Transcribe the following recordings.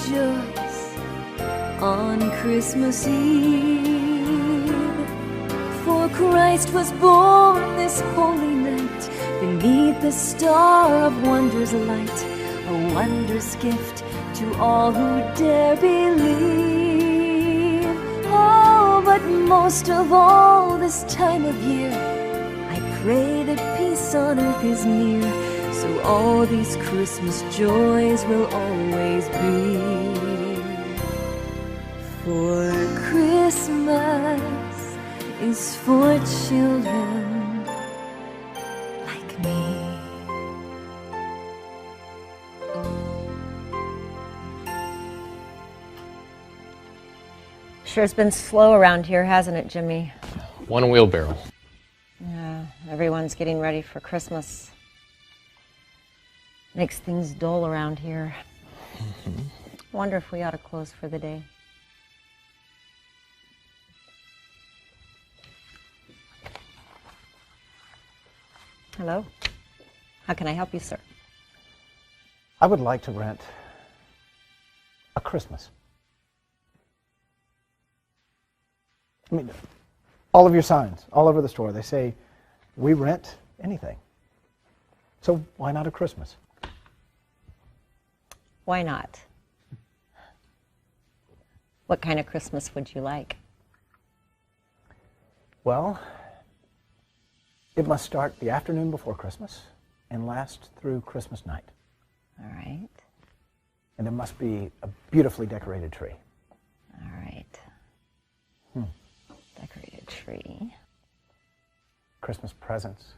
rejoice on Christmas Eve. For Christ was born this holy night, beneath the star of wonders light, a wondrous gift to all who dare believe. Oh, but most of all this time of year, I pray that peace on earth is near, so all these Christmas joys will always be. For Christmas is for children like me. Sure has been slow around here, hasn't it, Jimmy? One wheelbarrow. Yeah, everyone's getting ready for Christmas. Makes things dull around here. Wonder if we ought to close for the day. Hello? How can I help you, sir? I would like to rent a Christmas. I mean, all of your signs, all over the store, they say, we rent anything. So why not a Christmas? Why not? What kind of Christmas would you like? Well, it must start the afternoon before Christmas and last through Christmas night. All right. And there must be a beautifully decorated tree. All right. Decorated tree. Christmas presents,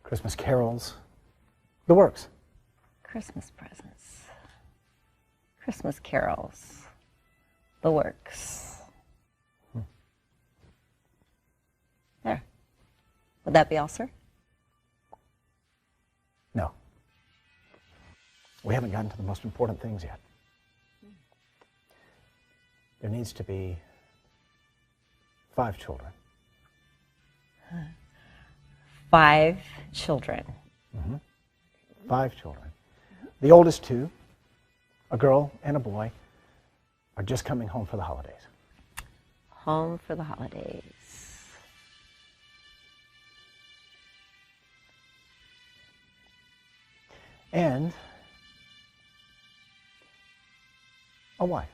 Christmas carols, the works. Christmas presents. Christmas carols. The works. There. Would that be all, sir? No. We haven't gotten to the most important things yet. There needs to be 5 children. 5 children. 5 children. The oldest 2, a girl and a boy, are just coming home for the holidays. Home for the holidays. And a wife.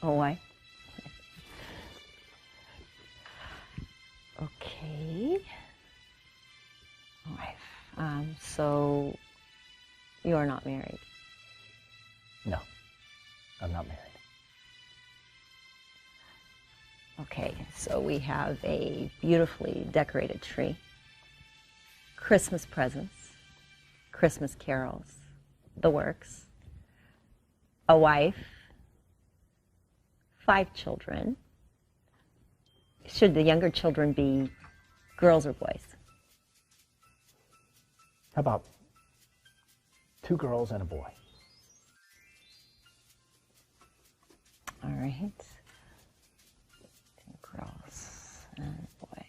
Oh, why? Okay. Wife. So you are not married? No, I'm not married. Okay, so we have a beautifully decorated tree, Christmas presents, Christmas carols, the works, a wife, 5 children. Should the younger children be girls or boys? How about 2 girls and a boy? All right. 2 girls and a boy.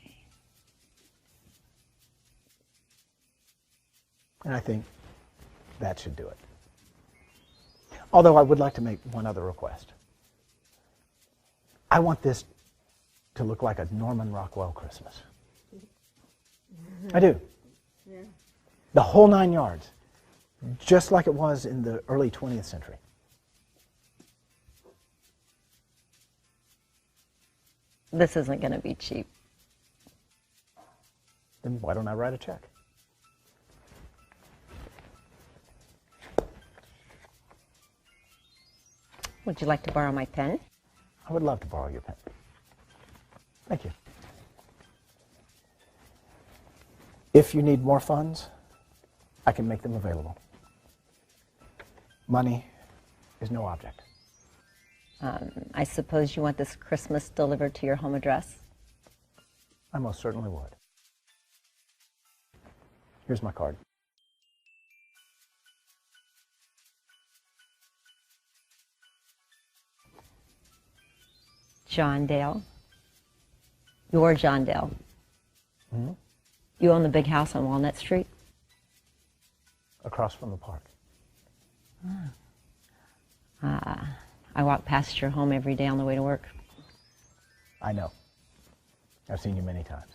And I think that should do it. Although I would like to make one other request. I want this to look like a Norman Rockwell Christmas. I do. Yeah. The whole 9 yards, just like it was in the early 20th century. This isn't going to be cheap. Then why don't I write a check? Would you like to borrow my pen? I would love to borrow your pen. Thank you. If you need more funds, I can make them available. Money is no object. I suppose you want this Christmas delivered to your home address? I most certainly would. Here's my card. John Dale. You're John Dale. Mm-hmm. You own the big house on Walnut Street? Across from the park. I walk past your home every day on the way to work. I know. I've seen you many times.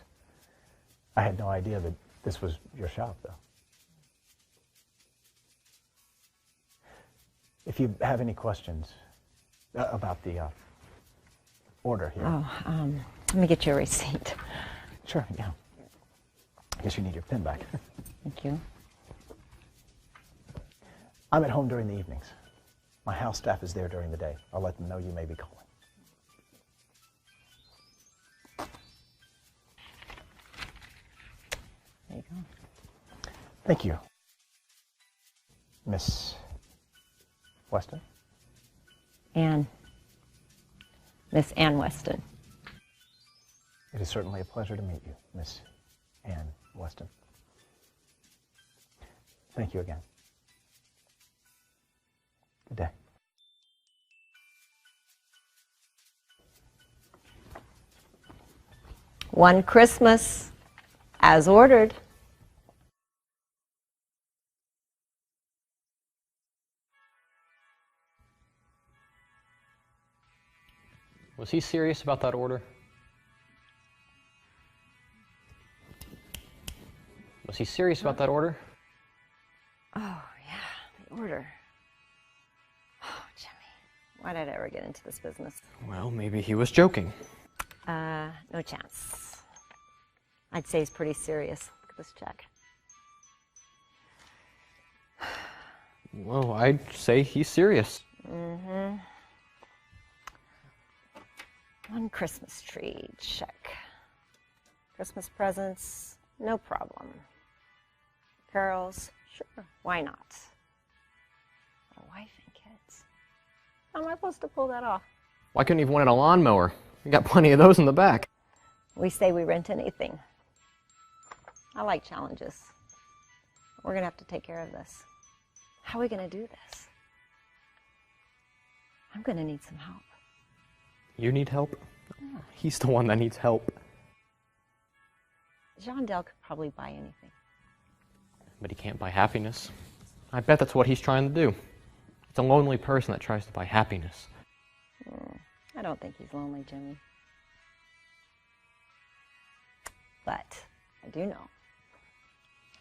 I had no idea that this was your shop, though. If you have any questions about the order here. Oh, let me get you a receipt. Sure, yeah. I guess you need your pen back. Thank you. I'm at home during the evenings. My house staff is there during the day. I'll let them know you may be calling. There you go. Thank you. Miss Weston? Anne. Miss Ann Weston. It is certainly a pleasure to meet you, Miss Ann Weston. Thank you again. Good day. One Christmas, as ordered. Was he serious about that order? Was he serious about that order? Oh, yeah, the order. Oh, Jimmy, why did I ever get into this business? Well, maybe he was joking. No chance. I'd say he's pretty serious. Look at this check. Well, I'd say he's serious. Mm-hmm. One Christmas tree, check. Christmas presents, no problem. Carols, sure, why not? But a wife and kids. How am I supposed to pull that off? Why couldn't he have wanted a lawnmower? We got plenty of those in the back. We say we rent anything. I like challenges. We're going to have to take care of this. How are we going to do this? I'm going to need some help. You need help? He's the one that needs help. Jean Del could probably buy anything. But he can't buy happiness. I bet that's what he's trying to do. It's a lonely person that tries to buy happiness. I don't think he's lonely, Jimmy. But I do know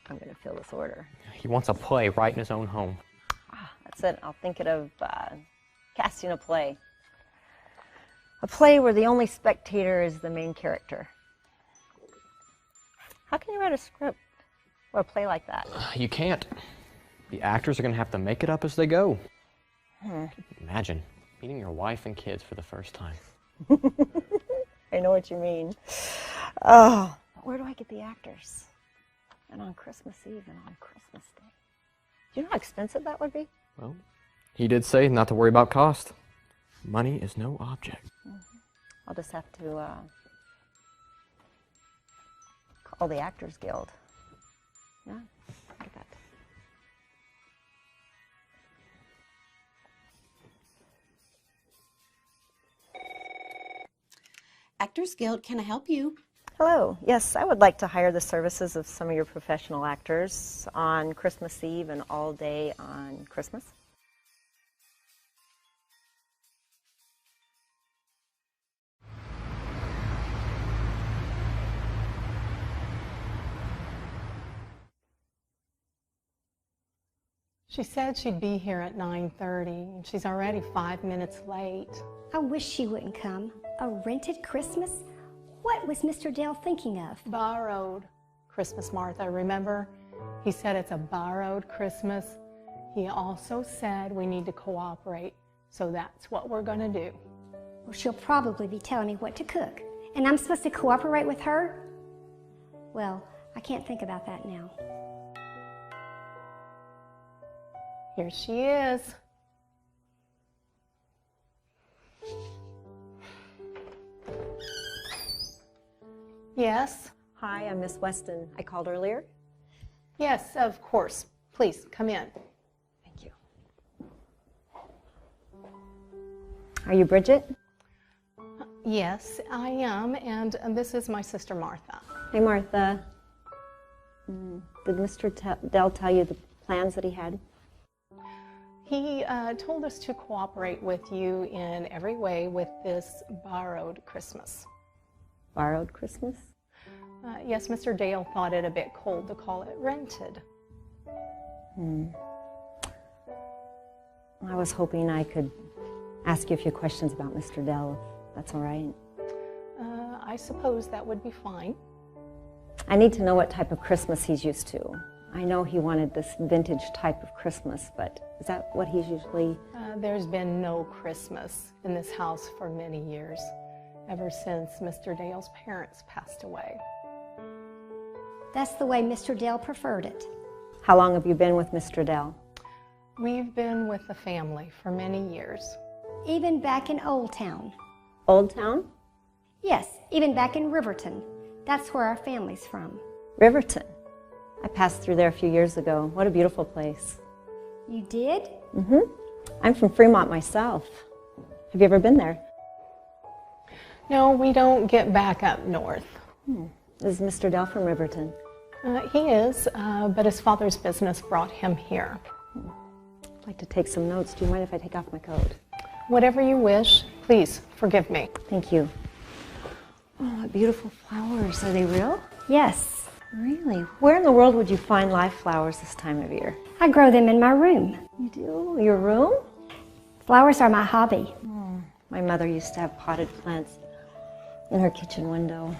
I'm going to fill this order. He wants a play right in his own home. That's it. I'll think of casting a play. A play where the only spectator is the main character. How can you write a script or a play like that? You can't. The actors are going to have to make it up as they go. Imagine meeting your wife and kids for the first time. I know what you mean. Oh, but where do I get the actors? And on Christmas Eve and on Christmas Day. Do you know how expensive that would be? Well, he did say not to worry about cost. Money is no object. I'll just have to call the Actors Guild. Yeah, look at that. Actors Guild, can I help you? Hello. Yes, I would like to hire the services of some of your professional actors on Christmas Eve and all day on Christmas. She said she'd be here at 9:30, and she's already 5 minutes late. I wish she wouldn't come. A rented Christmas? What was Mr. Dale thinking of? Borrowed Christmas, Martha, remember? He said it's a borrowed Christmas. He also said we need to cooperate, so that's what we're gonna do. Well, she'll probably be telling me what to cook, and I'm supposed to cooperate with her? Well, I can't think about that now. Here she is. Yes? Hi, I'm Miss Weston. I called earlier. Yes, of course. Please, come in. Thank you. Are you Bridget? Yes, I am, and this is my sister Martha. Hey, Martha. Did Mr. Dell tell you the plans that he had? He told us to cooperate with you in every way with this borrowed Christmas. Borrowed Christmas? Yes, Mr. Dale thought it a bit cold to call it rented. I was hoping I could ask you a few questions about Mr. Dell, if that's all right. I suppose that would be fine. I need to know what type of Christmas he's used to. I know he wanted this vintage type of Christmas, but is that what he's usually... There's been no Christmas in this house for many years, ever since Mr. Dale's parents passed away. That's the way Mr. Dell preferred it. How long have you been with Mr. Dell? We've been with the family for many years. Even back in Old Town. Old Town? Yes, even back in Riverton. That's where our family's from. Riverton. I passed through there a few years ago. What a beautiful place. You did? Mm-hmm. I'm from Fremont myself. Have you ever been there? No, we don't get back up north. Is Mr. Dell from Riverton? He is, but his father's business brought him here. I'd like to take some notes. Do you mind if I take off my coat? Whatever you wish, please forgive me. Thank you. Oh, what beautiful flowers. Are they real? Yes. Really? Where in the world would you find live flowers this time of year? I grow them in my room. You do? Your room? Flowers are my hobby. My mother used to have potted plants in her kitchen window.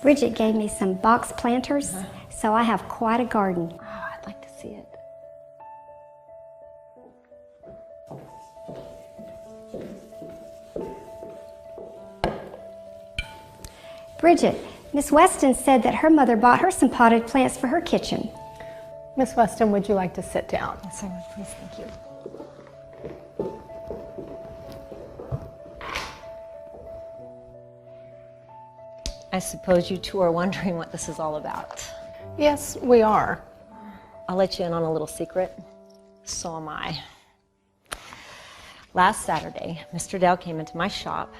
Bridget gave me some box planters, so I have quite a garden. Oh, I'd like to see it. Bridget, Miss Weston said that her mother bought her some potted plants for her kitchen. Miss Weston, would you like to sit down? Yes, I would, please. Thank you. I suppose you two are wondering what this is all about. Yes, we are. I'll let you in on a little secret. So am I. Last Saturday, Mr. Dell came into my shop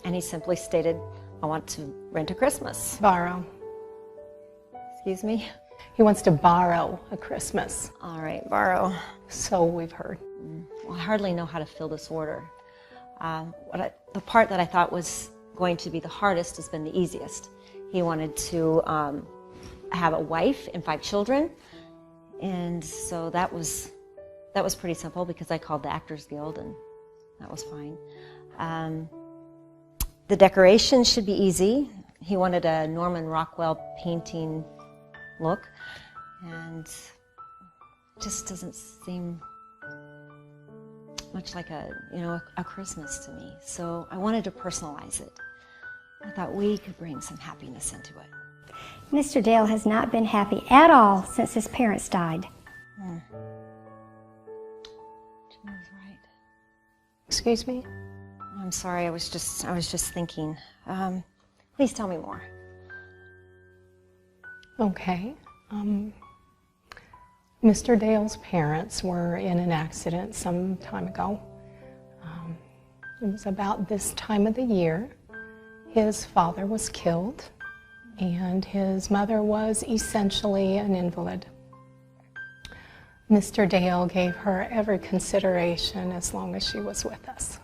and he simply stated, I want to rent a Christmas. Borrow. Excuse me? He wants to borrow a Christmas. All right, borrow. So we've heard. Well, I hardly know how to fill this order. The part that I thought was going to be the hardest has been the easiest. He wanted to have a wife and 5 children, and so that was pretty simple because I called the Actors Guild, and that was fine. The decorations should be easy. He wanted a Norman Rockwell painting look, and it just doesn't seem much like a Christmas to me. So I wanted to personalize it. I thought we could bring some happiness into it. Mr. Dale has not been happy at all since his parents died. Jim was right. Excuse me? I'm sorry, I was just thinking. Please tell me more. Okay. Mr. Dale's parents were in an accident some time ago. It was about this time of the year. His father was killed, and his mother was essentially an invalid. Mr. Dale gave her every consideration as long as she was with us.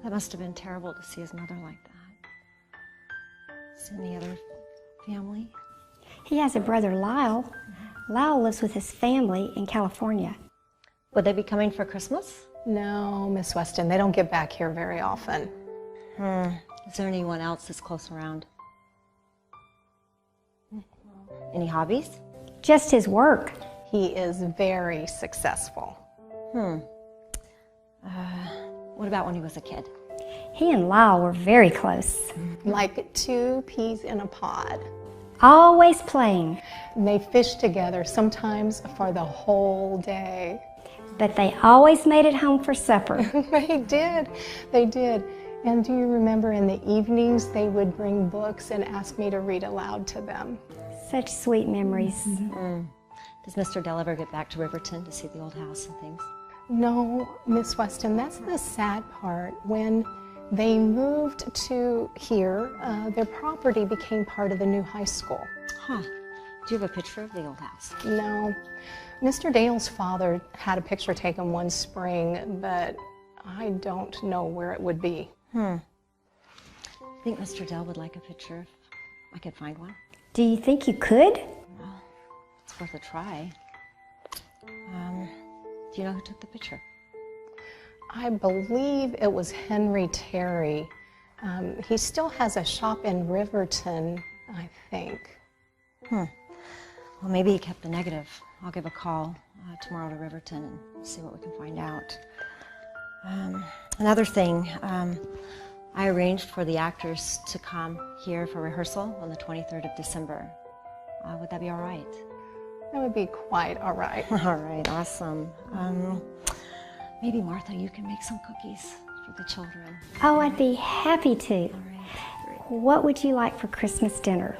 That must have been terrible to see his mother like that. Is any other family? He has a brother, Lyle. Lyle lives with his family in California. Would they be coming for Christmas? No, Miss Weston, they don't get back here very often. Is there anyone else that's close around? Any hobbies? Just his work. He is very successful. What about when he was a kid? He and Lyle were very close. Like 2 peas in a pod. Always playing. They fish together, sometimes for the whole day. But they always made it home for supper. They did. And do you remember in the evenings they would bring books and ask me to read aloud to them? Such sweet memories. Does Mr. Dell ever get back to Riverton to see the old house and things? No, Miss Weston, that's the sad part. When they moved to here, their property became part of the new high school. Huh. Do you have a picture of the old house? No. Mr. Dale's father had a picture taken one spring, but I don't know where it would be. I think Mr. Dale would like a picture if I could find one. Do you think you could? Well, it's worth a try. Do you know who took the picture? I believe it was Henry Terry. He still has a shop in Riverton, I think. Well, maybe he kept the negative. I'll give a call tomorrow to Riverton and see what we can find out. Another thing, I arranged for the actors to come here for rehearsal on the 23rd of December. Would that be all right? That would be quite all right. All right, awesome. Maybe, Martha, you can make some cookies for the children. Oh, I'd be happy to. All right, great. What would you like for Christmas dinner?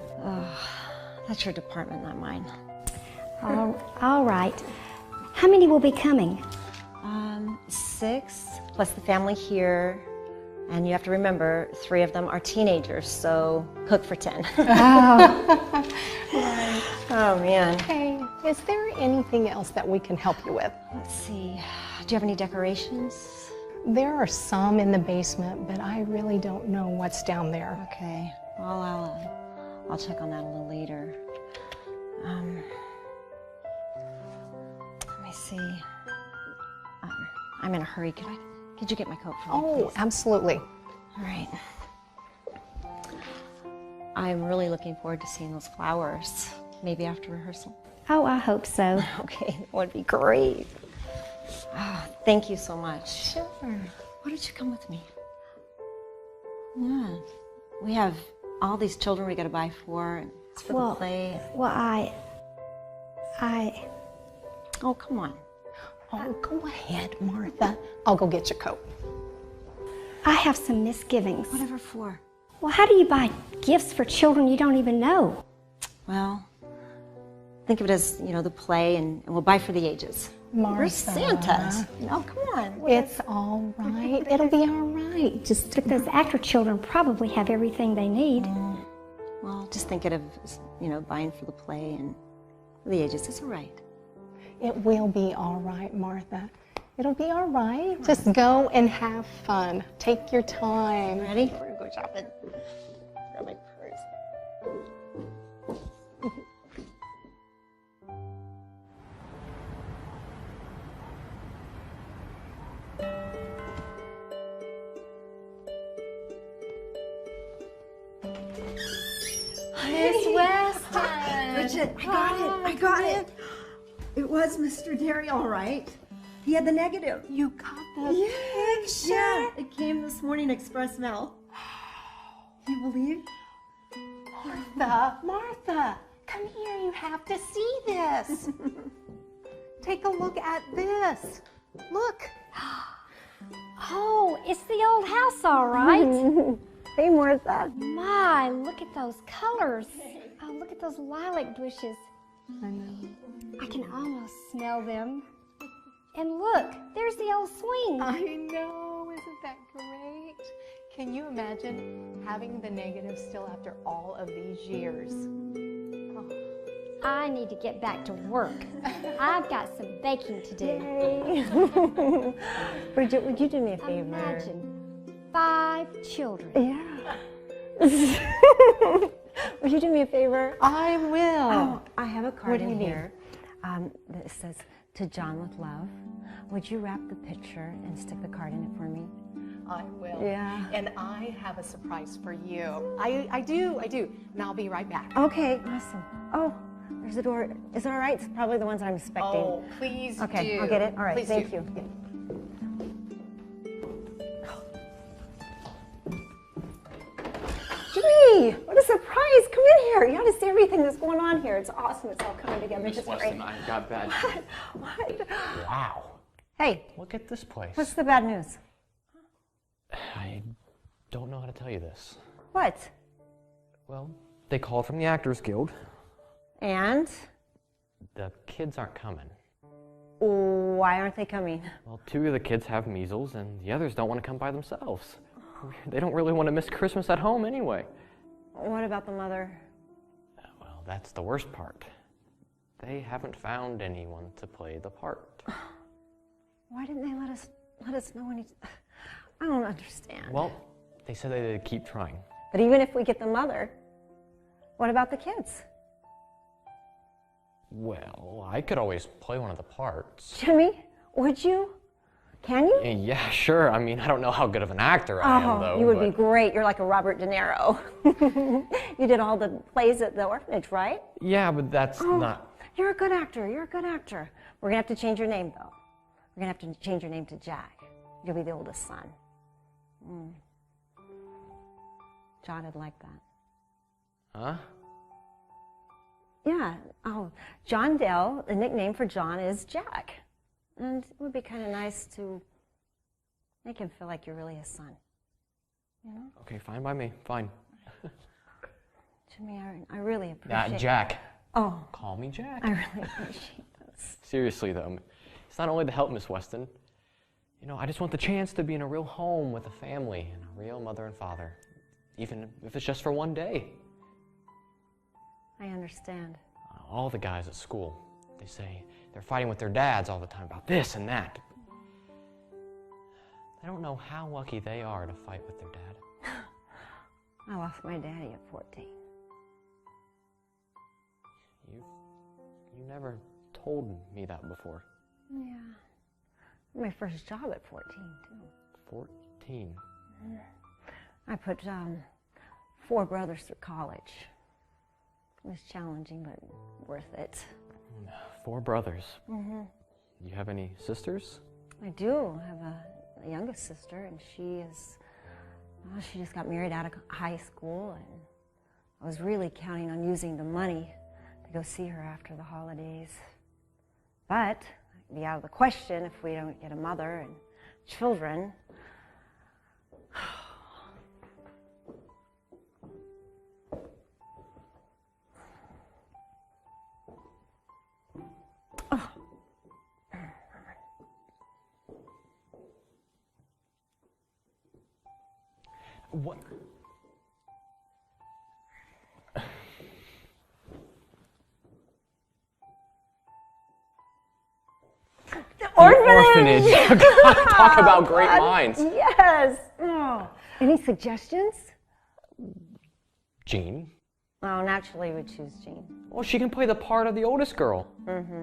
That's your department, not mine. All right. How many will be coming? 6, plus the family here. And you have to remember, 3 of them are teenagers, so cook for 10. Oh, man. Hey, is there anything else that we can help you with? Let's see. Do you have any decorations? There are some in the basement, but I really don't know what's down there. Okay. Well, I'll check on that a little later. Let me see. I'm in a hurry. Could you get my coat for me, Oh, please? absolutely. All right. I'm really looking forward to seeing those flowers. Maybe after rehearsal. Oh, I hope so. Okay, that would be great. Oh, thank you so much. Sure. Why don't you come with me? Yeah. We have all these children we got to buy for. And it's for the play. Well, I... Oh, come on. Oh, go ahead, Martha. I'll go get your coat. I have some misgivings. Whatever for. Well, how do you buy gifts for children you don't even know? Well, think of it as, the play, and we'll buy for the ages. Martha. We're Santa. No, come on. It's all right. It'll be all right. But those actor children probably have everything they need. Well, just think of it as, buying for the play and for the ages. It's all right. It will be all right, Martha. It'll be all right. Just go and have fun. Take your time. Ready? We're going to go shopping. Grab my purse. Miss Weston! Bridget, I got it. It was Mr. Derry, all right. He had the negative. You got the picture? Yeah, it came this morning, express mail. Do you believe? Martha, come here. You have to see this. Take a look at this. Look. Oh, it's the old house, all right. Hey, Martha. My, look at those colors. Oh, look at those lilac bushes. I know. I can almost smell them. And look, there's the old swing. I know. Isn't that great? Can you imagine having the negative still after all of these years? Oh. I need to get back to work. I've got some baking to do. Bridget, would you do me a favor? Imagine 5 children. Yeah. Would you do me a favor? I will. Oh, I have a card What do in you here. That says, "To John with love." Would you wrap the picture and stick the card in it for me? I will. Yeah. And I have a surprise for you. I do. And I'll be right back. Okay, awesome. Oh, there's a door. Is it all right? It's probably the ones I'm expecting. Oh, please okay, do. I'll get it. All right, Please thank do. you. Gee, what a surprise. Come in here. You ought to see everything that's going on here. It's awesome. It's all coming together. Miss Just Weston, great. I got bad. What? Wow. Hey, Look at this place. what's the bad news? I don't know how to tell you this. What? Well, they called from the Actors Guild. And? The kids aren't coming. Why aren't they coming? Well, 2 of the kids have measles, and the others don't want to come by themselves. They don't really want to miss Christmas at home anyway. What about the mother? Well, that's the worst part. they haven't found anyone to play the part. Why didn't they let us know any? I don't understand. Well, they said they'd keep trying. But even if we get the mother, what about the kids? Well, I could always play one of the parts. Jimmy, would you? Can you? Yeah, sure. I mean, I don't know how good of an actor I am, though. You would be great. You're like a Robert De Niro. You did all the plays at the orphanage, right? Yeah, but that's not... You're a good actor. You're a good actor. We're going to have to change your name, though. We're going to have to change your name to Jack. You'll be the oldest son. John would like that. Huh? Yeah. Oh, John Dell, the nickname for John is Jack. And it would be kind of nice to make him feel like you're really his son. You know? Okay, fine by me. Fine. Jimmy, I really appreciate Jack. Oh. Call me Jack. I really appreciate this. Seriously, though, it's not only to help Miss Weston. You know, I just want the chance to be in a real home with a family and a real mother and father, even if it's just for one day. I understand. All the guys at school, they say they're fighting with their dads all the time about this and that. They don't know how lucky they are to fight with their dad. I lost my daddy at 14. You never told me that before. Yeah. My first job at 14, too. 14? I put 4 brothers through college. It was challenging, but worth it. 4 brothers. Mm-hmm. You have any sisters? I do. I have a youngest sister, and she just got married out of high school, and I was really counting on using the money to go see her after the holidays. But it'd be out of the question if we don't get a mother and children. What? Orphanage. Talk about great minds. Yes. Oh. Any suggestions? Jean. Oh, naturally we choose Jean. Well, she can play the part of the oldest girl. Don't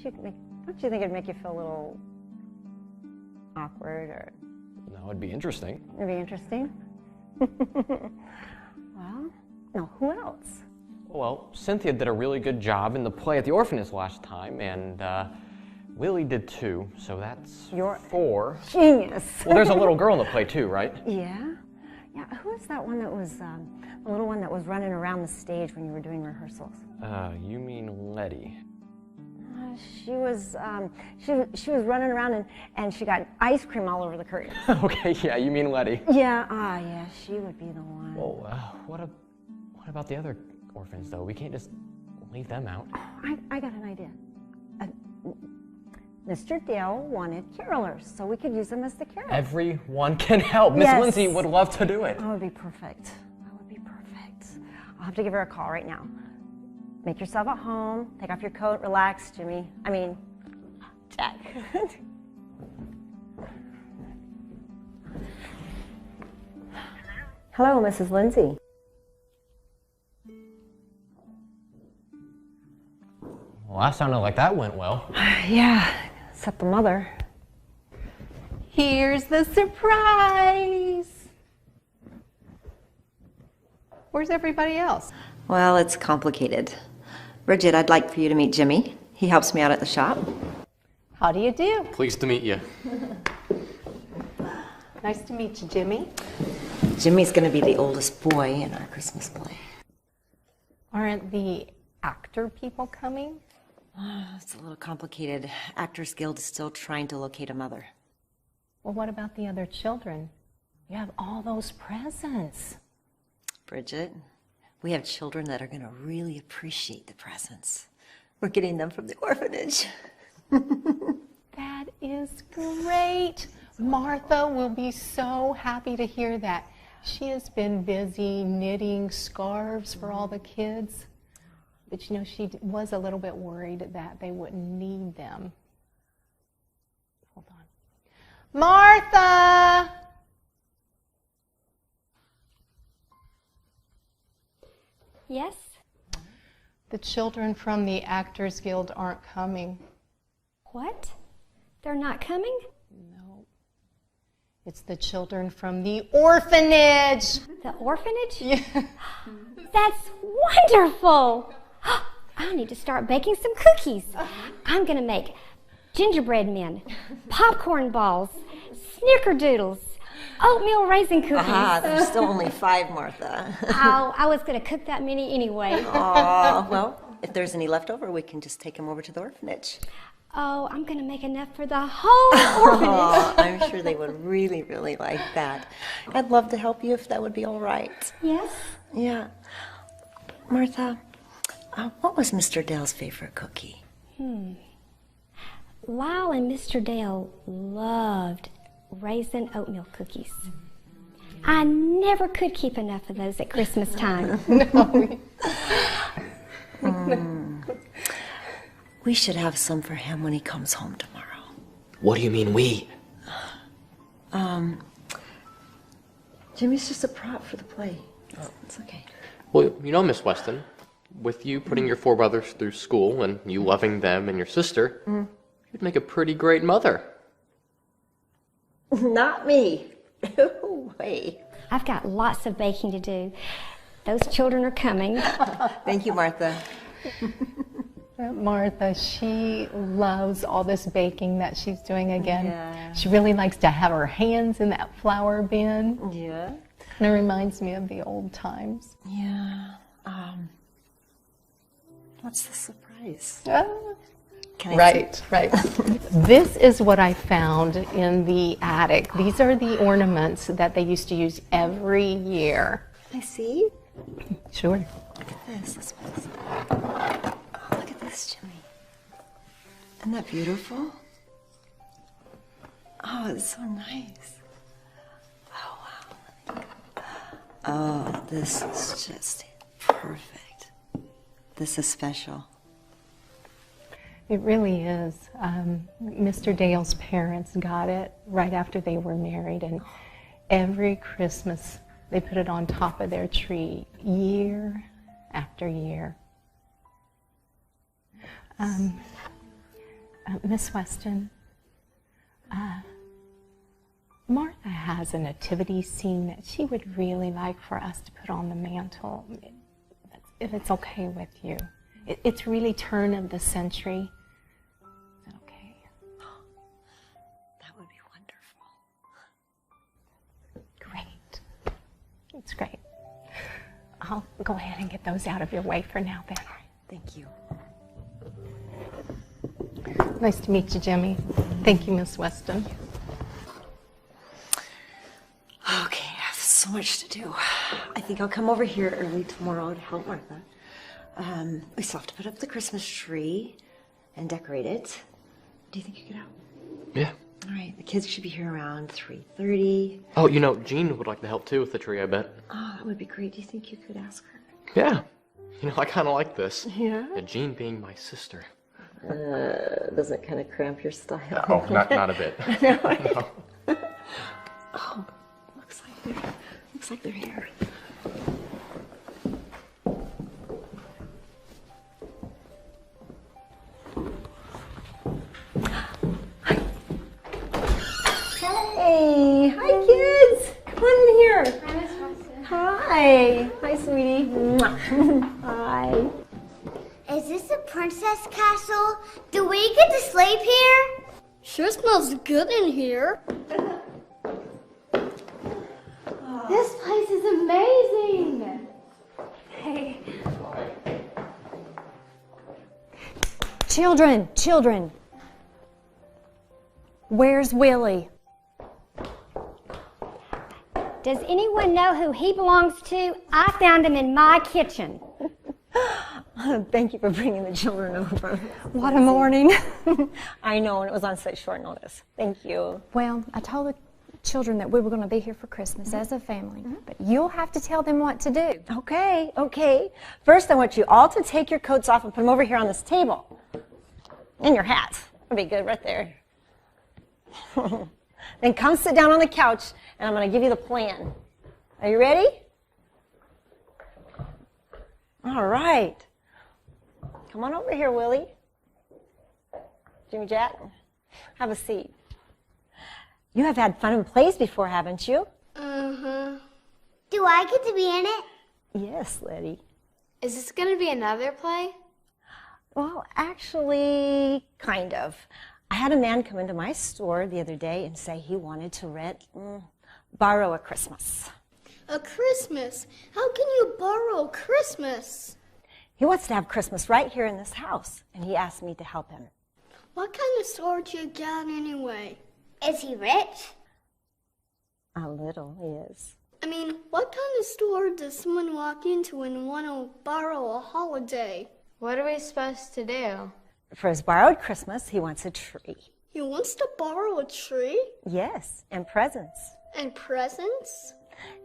you think it'd make you feel a little awkward or? No, it'd be interesting. It'd be interesting. Well, no, who else? Well, Cynthia did a really good job in the play at the orphanage last time, and Willie did too, so that's 4. Genius. Well, there's a little girl in the play too, right? Yeah. Yeah, who was that one that was, the little one that was running around the stage when you were doing rehearsals? You mean Letty? She was running around and she got ice cream all over the curtain. Okay, yeah, you mean Letty. Yeah, she would be the one. Well, what about the other orphans, though? We can't just leave them out. I got an idea. Mr. Dale wanted carolers, so we could use them as the carolers. Everyone can help. Miss Lindsay would love to do it. That would be perfect. That would be perfect. I'll have to give her a call right now. Make yourself at home, take off your coat, relax, Jimmy. I mean, Jack. Hello, Mrs. Lindsay. Well, that sounded like that went well. Yeah, except the mother. Here's the surprise. Where's everybody else? Well, it's complicated. Bridget, I'd like for you to meet Jimmy. He helps me out at the shop. How do you do? Pleased to meet you. Nice to meet you, Jimmy. Jimmy's going to be the oldest boy in our Christmas play. Aren't the actor people coming? It's a little complicated. Actors Guild is still trying to locate a mother. Well, what about the other children? You have all those presents. Bridget, we have children that are going to really appreciate the presents. We're getting them from the orphanage. That is great. Martha will be so happy to hear that. She has been busy knitting scarves for all the kids. But you know, she was a little bit worried that they wouldn't need them. Hold on. Martha! Yes? The children from the Actors Guild aren't coming. What? They're not coming? No. It's the children from the orphanage. The orphanage? Yeah. That's wonderful! I need to start baking some cookies. I'm going to make gingerbread men, popcorn balls, snickerdoodles, oatmeal raisin cookies. Ah, there's still only 5, Martha. Oh, I was going to cook that many anyway. Aw, well, if there's any left over, we can just take them over to the orphanage. Oh, I'm going to make enough for the whole orphanage. Oh, I'm sure they would really, really like that. I'd love to help you if that would be all right. Yes? Yeah. Martha, what was Mr. Dale's favorite cookie? Lyle and Mr. Dale loved raisin oatmeal cookies. I never could keep enough of those at Christmas time. We should have some for him when he comes home tomorrow. What do you mean we? Jimmy's just a prop for the play. It's okay. Well, you know, Miss Weston, with you putting your 4 brothers through school and you loving them and your sister, you'd make a pretty great mother. Not me. No way. I've got lots of baking to do. Those children are coming. Thank you, Martha. Martha, she loves all this baking that she's doing again. Yeah. She really likes to have her hands in that flour bin. Yeah. And it reminds me of the old times. Yeah. What's the surprise? Can I Right. This is what I found in the attic. These are the ornaments that they used to use every year. Can I see? Sure. Look at this. Let's put this on. Oh, look at this, Jimmy. Isn't that beautiful? Oh, it's so nice. Oh, wow. Oh, this is just perfect. This is special. It really is. Mr. Dale's parents got it right after they were married, and every Christmas they put it on top of their tree, year after year. Miss Weston, Martha has a nativity scene that she would really like for us to put on the mantle, if it's okay with you. It's really turn of the century. Is that okay? That would be wonderful. Great. It's great. I'll go ahead and get those out of your way for now then. Thank you. Nice to meet you, Jimmy. Thank you, Miss Weston. Okay, I have so much to do. I think I'll come over here early tomorrow to help Martha. We still have to put up the Christmas tree and decorate it. Do you think you could help? Yeah. All right, the kids should be here around 3:30. Oh, you know, Jean would like to help too with the tree, I bet. Oh, that would be great. Do you think you could ask her? Yeah. You know, I kind of like this. Yeah? Jean being my sister. Doesn't it kind of cramp your style? Oh, not a bit. No. Oh, looks like they're here. Hey, hi kids. Come on in here. Hi. Hi, sweetie. Hi. Is this a princess castle? Do we get to sleep here? Sure smells good in here. This place is amazing. Hey. Children. Where's Willie? Does anyone know who he belongs to? I found him in my kitchen. Thank you for bringing the children over. What a morning. I know, and it was on such short notice. Thank you. Well, I told the children that we were going to be here for Christmas as a family. But you'll have to tell them what to do. Okay, okay. First, I want you all to take your coats off and put them over here on this table. And your hats. That'll be good right there. Then come sit down on the couch, and I'm going to give you the plan. Are you ready? All right. Come on over here, Willie. Jimmy Jack, have a seat. You have had fun in plays before, haven't you? Mm-hmm. Do I get to be in it? Yes, Letty. Is this going to be another play? Well, actually, kind of. I had a man come into my store the other day and say he wanted to borrow a Christmas. A Christmas? How can you borrow Christmas? He wants to have Christmas right here in this house, and he asked me to help him. What kind of store do you get anyway? Is he rich? A little, he is. I mean, what kind of store does someone walk into and want to borrow a holiday? What are we supposed to do? For his borrowed Christmas, he wants a tree. He wants to borrow a tree? Yes, and presents. And presents?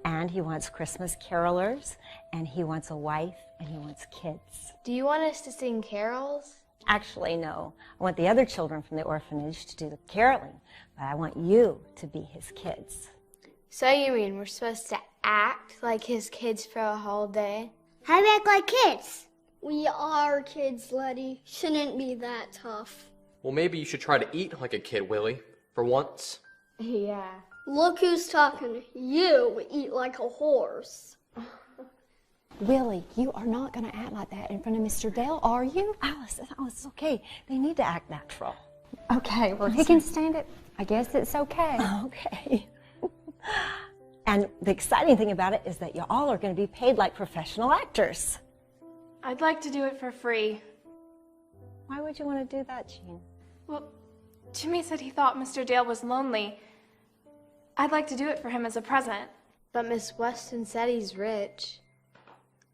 And he wants Christmas carolers, and he wants a wife, and he wants kids. Do you want us to sing carols? Actually, no. I want the other children from the orphanage to do the caroling, but I want you to be his kids. So you mean we're supposed to act like his kids for a whole day? How do we act like kids? We are kids, Letty. Shouldn't be that tough. Well, maybe you should try to eat like a kid, Willie, for once. Yeah. Look who's talking. You eat like a horse. Willie, you are not going to act like that in front of Mr. Dale, are you? Alice, it's okay. They need to act natural. Okay, well, if he can stand it, I guess it's okay. Okay. And the exciting thing about it is that you all are going to be paid like professional actors. I'd like to do it for free. Why would you want to do that, Jean? Well, Jimmy said he thought Mr. Dale was lonely. I'd like to do it for him as a present. But Miss Weston said he's rich.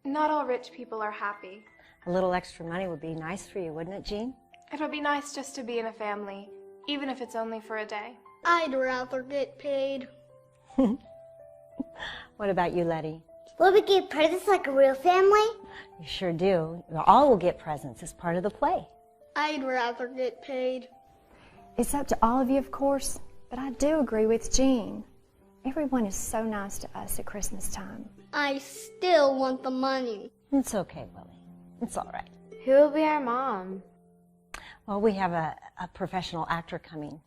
Not all rich people are happy. A little extra money would be nice for you, wouldn't it, Jean? It would be nice just to be in a family, even if it's only for a day. I'd rather get paid. What about you, Letty? Will we get presents like a real family? You sure do. You all will get presents as part of the play. I'd rather get paid. It's up to all of you, of course, but I do agree with Jean. Everyone is so nice to us at Christmas time. I still want the money. It's okay, Willie. It's all right. Who will be our mom? Well, we have a professional actor coming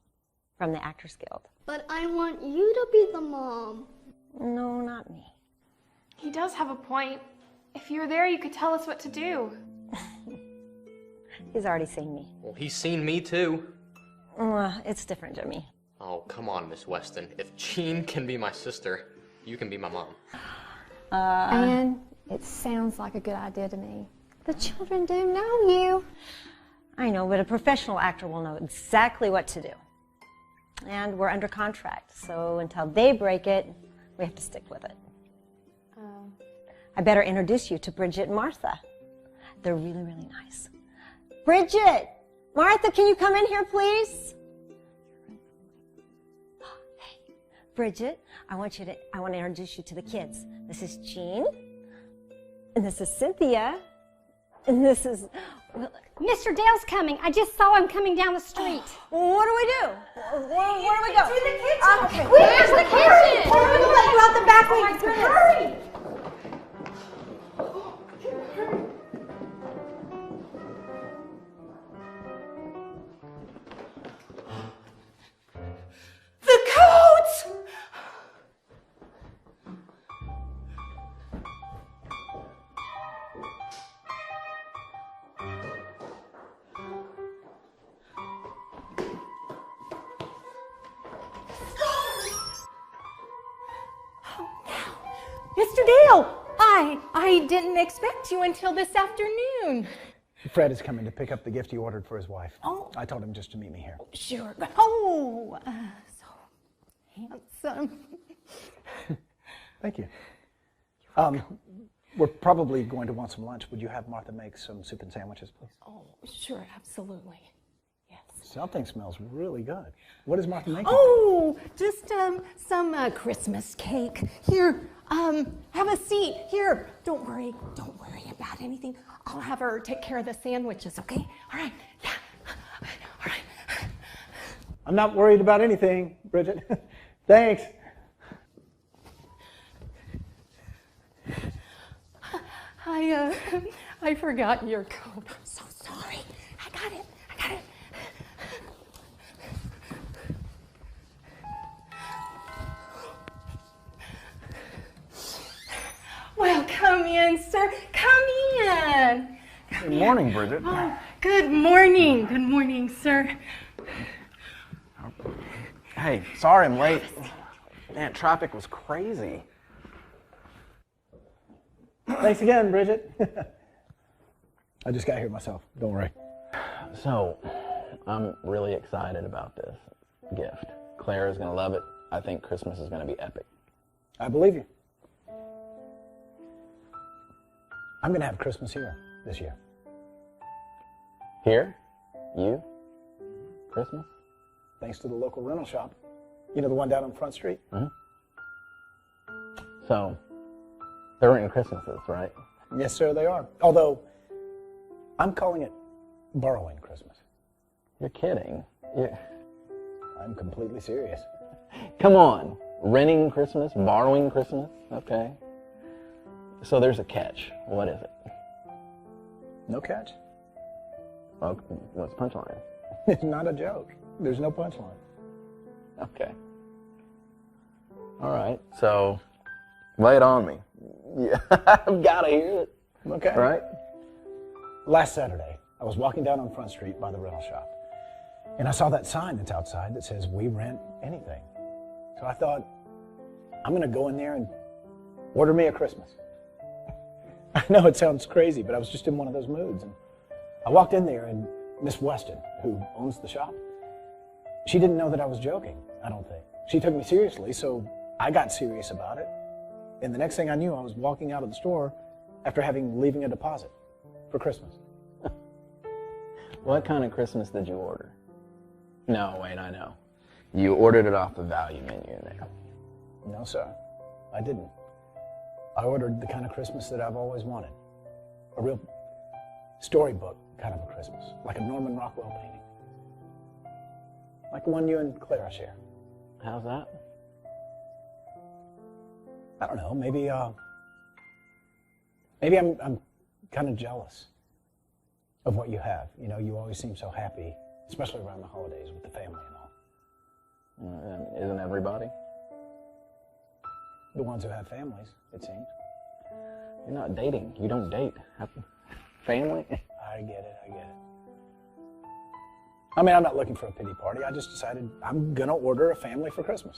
from the Actors Guild. But I want you to be the mom. No, not me. He does have a point. If you were there, you could tell us what to do. He's already seen me. Well, he's seen me too. It's different, Jimmy. Oh, come on, Miss Weston. If Jean can be my sister, you can be my mom. And it sounds like a good idea to me. The children do know you. I know, but a professional actor will know exactly what to do. And we're under contract, so until they break it, we have to stick with it. I better introduce you to Bridget and Martha. They're really, really nice. Bridget! Martha, can you come in here, please? Hey, Bridget, I want to introduce you to the kids. This is Jean, and this is Cynthia, and this is... Mr. Dale's coming. I just saw him coming down the street. What do we do? Where do we go? To the kitchen. Okay. Where's the kitchen? We're going to let you out the back way. Hurry. The coats! Mr. Dale, I didn't expect you until this afternoon. Fred is coming to pick up the gift he ordered for his wife. Oh. I told him just to meet me here. Sure. Oh, so handsome. Thank you. We're probably going to want some lunch. Would you have Martha make some soup and sandwiches, please? Oh, sure, absolutely. Yes. Something smells really good. What is Martha making? Oh, just some Christmas cake. Here, have a seat. Here, don't worry about anything. I'll have her take care of the sandwiches, okay? All right, yeah. All right. I'm not worried about anything, Bridget. Thanks. I forgot your coat. I'm so sorry. I got it. Well, come in, sir. Come in. Good morning, Bridget. Oh, good morning. Good morning, sir. Hey, sorry I'm late. Man, traffic was crazy. Thanks again, Bridget. I just got here myself. Don't worry. So, I'm really excited about this gift. Claire is going to love it. I think Christmas is going to be epic. I believe you. I'm going to have Christmas here this year. Here? You? Christmas? Thanks to the local rental shop. You know, the one down on Front Street? Mm-hmm. So, they're renting Christmases, right? Yes, sir, they are. Although, I'm calling it borrowing Christmas. You're kidding. I'm completely serious. Come on. Renting Christmas? Borrowing Christmas? Okay. So there's a catch. What is it? No catch? Well, what's the punchline? It's not a joke. There's no punchline. Okay. All right. So, lay it on me. Yeah, I've got to hear it. Okay. Right? Last Saturday, I was walking down on Front Street by the rental shop, and I saw that sign that's outside that says, "We rent anything." So I thought, I'm going to go in there and order me a Christmas. I know it sounds crazy, but I was just in one of those moods. And I walked in there, and Miss Weston, who owns the shop, she didn't know that I was joking, I don't think. She took me seriously, so I got serious about it. And the next thing I knew, I was walking out of the store after leaving a deposit for Christmas. What kind of Christmas did you order? No, wait, I know. You ordered it off the value menu there. No, sir, I didn't. I ordered the kind of Christmas that I've always wanted. A real storybook kind of a Christmas, like a Norman Rockwell painting. Like the one you and Clara share. How's that? I don't know, maybe I'm kind of jealous of what you have. You know, you always seem so happy, especially around the holidays with the family and all. Isn't everybody? The ones who have families, it seems. You're not dating. You don't date. Family? I get it. I mean, I'm not looking for a pity party. I just decided I'm going to order a family for Christmas.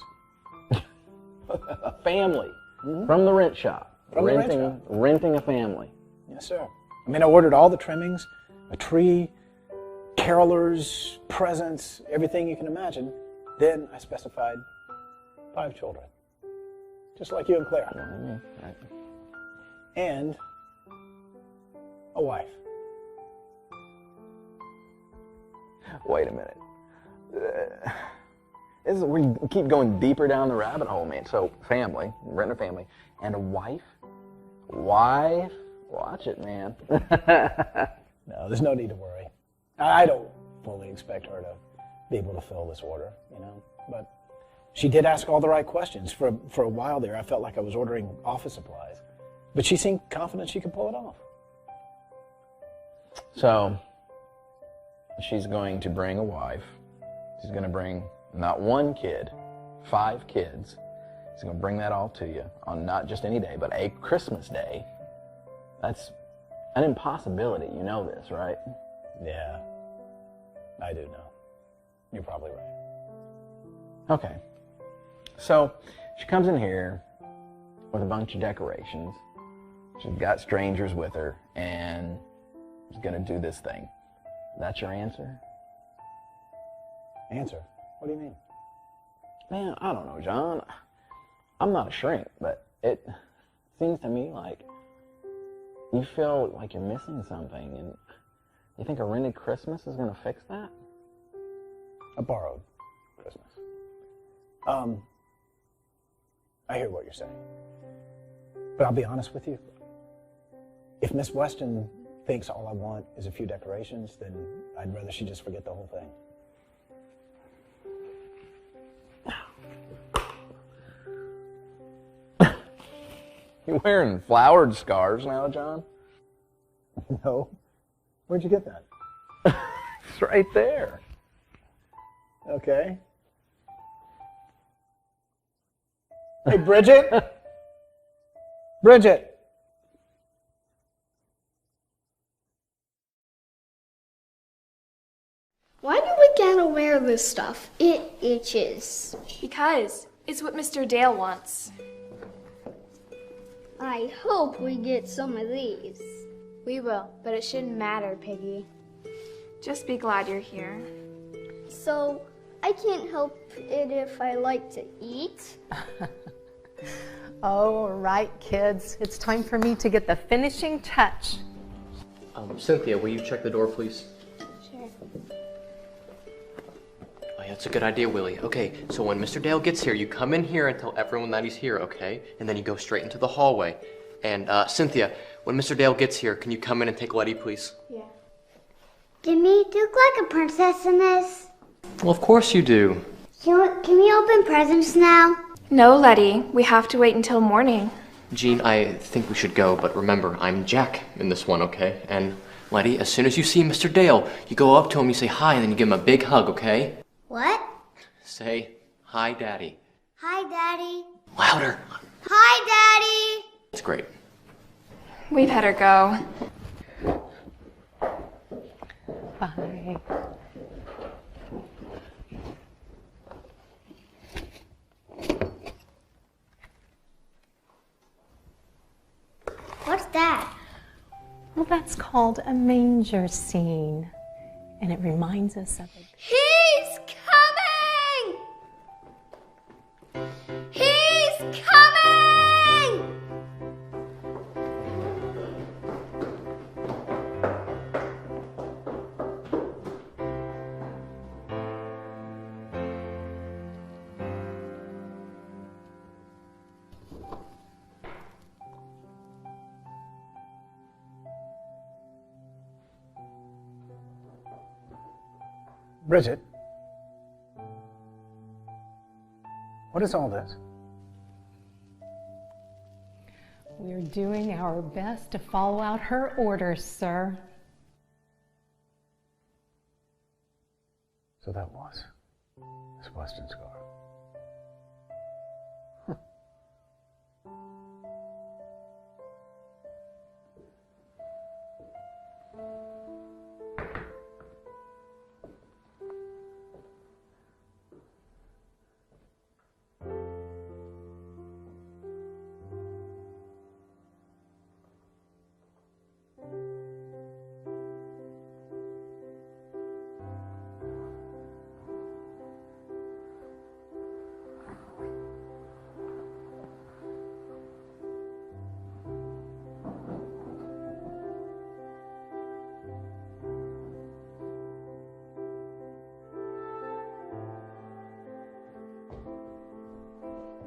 A family? Mm-hmm. From the rent shop? From the rent shop. Renting a family? Yes, sir. I mean, I ordered all the trimmings, a tree, carolers, presents, everything you can imagine. Then I specified 5 children. Just like you and Claire. Right. And a wife. Wait a minute. We keep going deeper down the rabbit hole, man. So, family, renting a family, and a wife? Wife? Watch it, man. No, there's no need to worry. I don't fully expect her to be able to fill this order, you know. But she did ask all the right questions. For a while there, I felt like I was ordering office supplies. But she seemed confident she could pull it off. So, she's going to bring a wife. She's going to bring not 1 kid, 5 kids. She's going to bring that all to you on not just any day, but a Christmas day. That's an impossibility. You know this, right? Yeah, I do know. You're probably right. Okay. So, she comes in here with a bunch of decorations. She's got strangers with her, and she's going to do this thing. That's your answer? Answer? What do you mean? Man, I don't know, John. I'm not a shrink, but it seems to me like you feel like you're missing something, and you think a rented Christmas is going to fix that? A borrowed Christmas. I hear what you're saying. But I'll be honest with you. If Miss Weston thinks all I want is a few decorations, then I'd rather she just forget the whole thing. You wearing flowered scarves now, John? No. Where'd you get that? It's right there. Okay. Hey, Bridget? Bridget! Why do we gotta wear this stuff? It itches. Because it's what Mr. Dale wants. I hope we get some of these. We will, but it shouldn't matter, Piggy. Just be glad you're here. So, I can't help it if I like to eat? All right, kids, it's time for me to get the finishing touch. Cynthia, will you check the door, please? Sure. Oh, yeah, that's a good idea, Willie. Okay, so when Mr. Dale gets here, you come in here and tell everyone that he's here, okay? And then you go straight into the hallway. And Cynthia, when Mr. Dale gets here, can you come in and take Letty, please? Yeah. Jimmy, do you look like a princess in this? Well, of course you do. Can we open presents now? No, Letty. We have to wait until morning. Jean, I think we should go, but remember, I'm Jack in this one, okay? And Letty, as soon as you see Mr. Dale, you go up to him, you say hi, and then you give him a big hug, okay? What? Say, hi, Daddy. Hi, Daddy. Louder. Hi, Daddy. That's great. We better go. Bye. What's that? Well, that's called a manger scene, and it reminds us of it. He's coming! He's coming! Bridget, what is all this? We're doing our best to follow out her orders, sir. So that was Miss Weston's scar.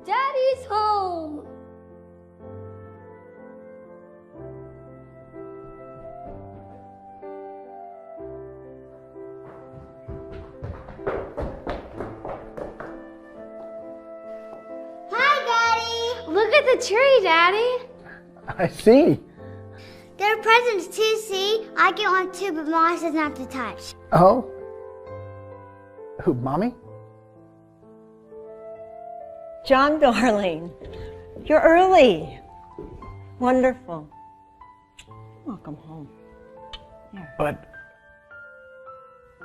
Daddy's home! Hi, Daddy! Look at the tree, Daddy. I see. There are presents too, see? I get one too, but Mom says not to touch. Oh? Who, Mommy? John, darling, you're early. Wonderful. Welcome home. Here. But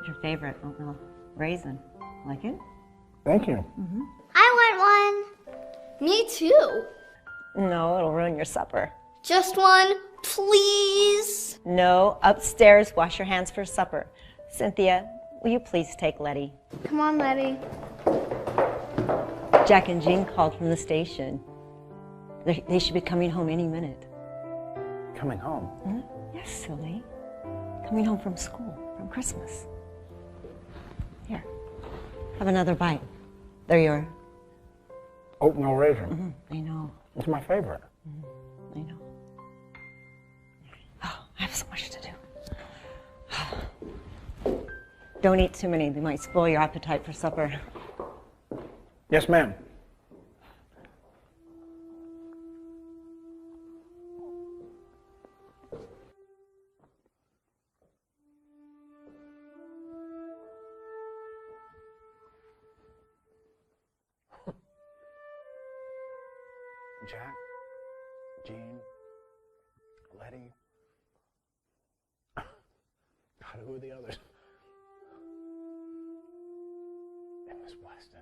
It's your favorite oatmeal raisin. Like it? thank you. I want one. Me too. No, it'll ruin your supper. Just one, please. No, upstairs, wash your hands for supper. Cynthia, will you please take Letty? Come on, Letty. Jack and Jean called from the station. They should be coming home any minute. Coming home? Yes, silly. Coming home from school, from Christmas. Here. Have another bite. They're your Oatmeal raisin. I know. It's my favorite. I know. Oh, I have so much to do. Don't eat too many. They might spoil your appetite for supper. Yes, ma'am. Jack, Jean, Letty. God, who are the others? And Miss Weston.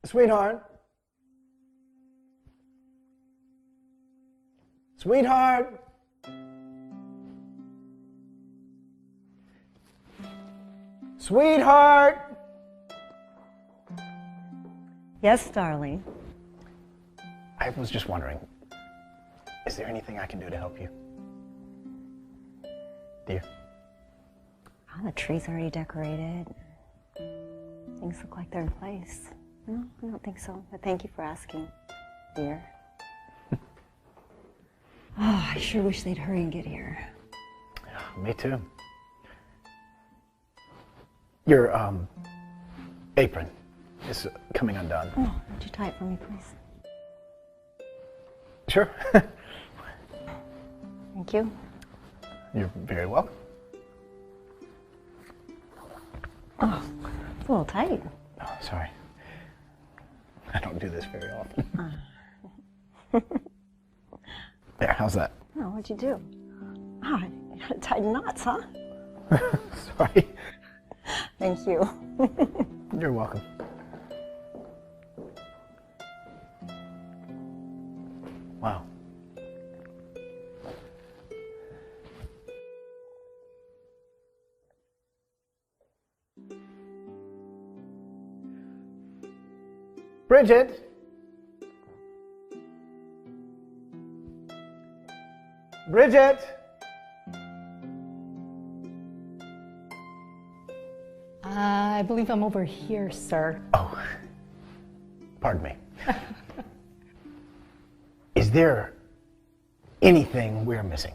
Sweetheart. Sweetheart. Sweetheart. Yes, darling. I was just wondering, is there anything I can do to help you? Dear? Oh, the tree's already decorated. Things look like they're in place. No, I don't think so, but thank you for asking, dear. Oh, I sure wish they'd hurry and get here. Yeah, me too. Your apron is coming undone. Oh, would you tie it for me, please? Sure. Thank you. You're very welcome. Oh, it's a little tight. Oh, sorry. I don't do this very often. There, how's that? Oh, what'd you do? Oh, you gotta tie knots, huh? Sorry. Thank you. You're welcome. Wow. Bridget! Bridget! I believe I'm over here, sir. Oh, pardon me. Is there anything we're missing?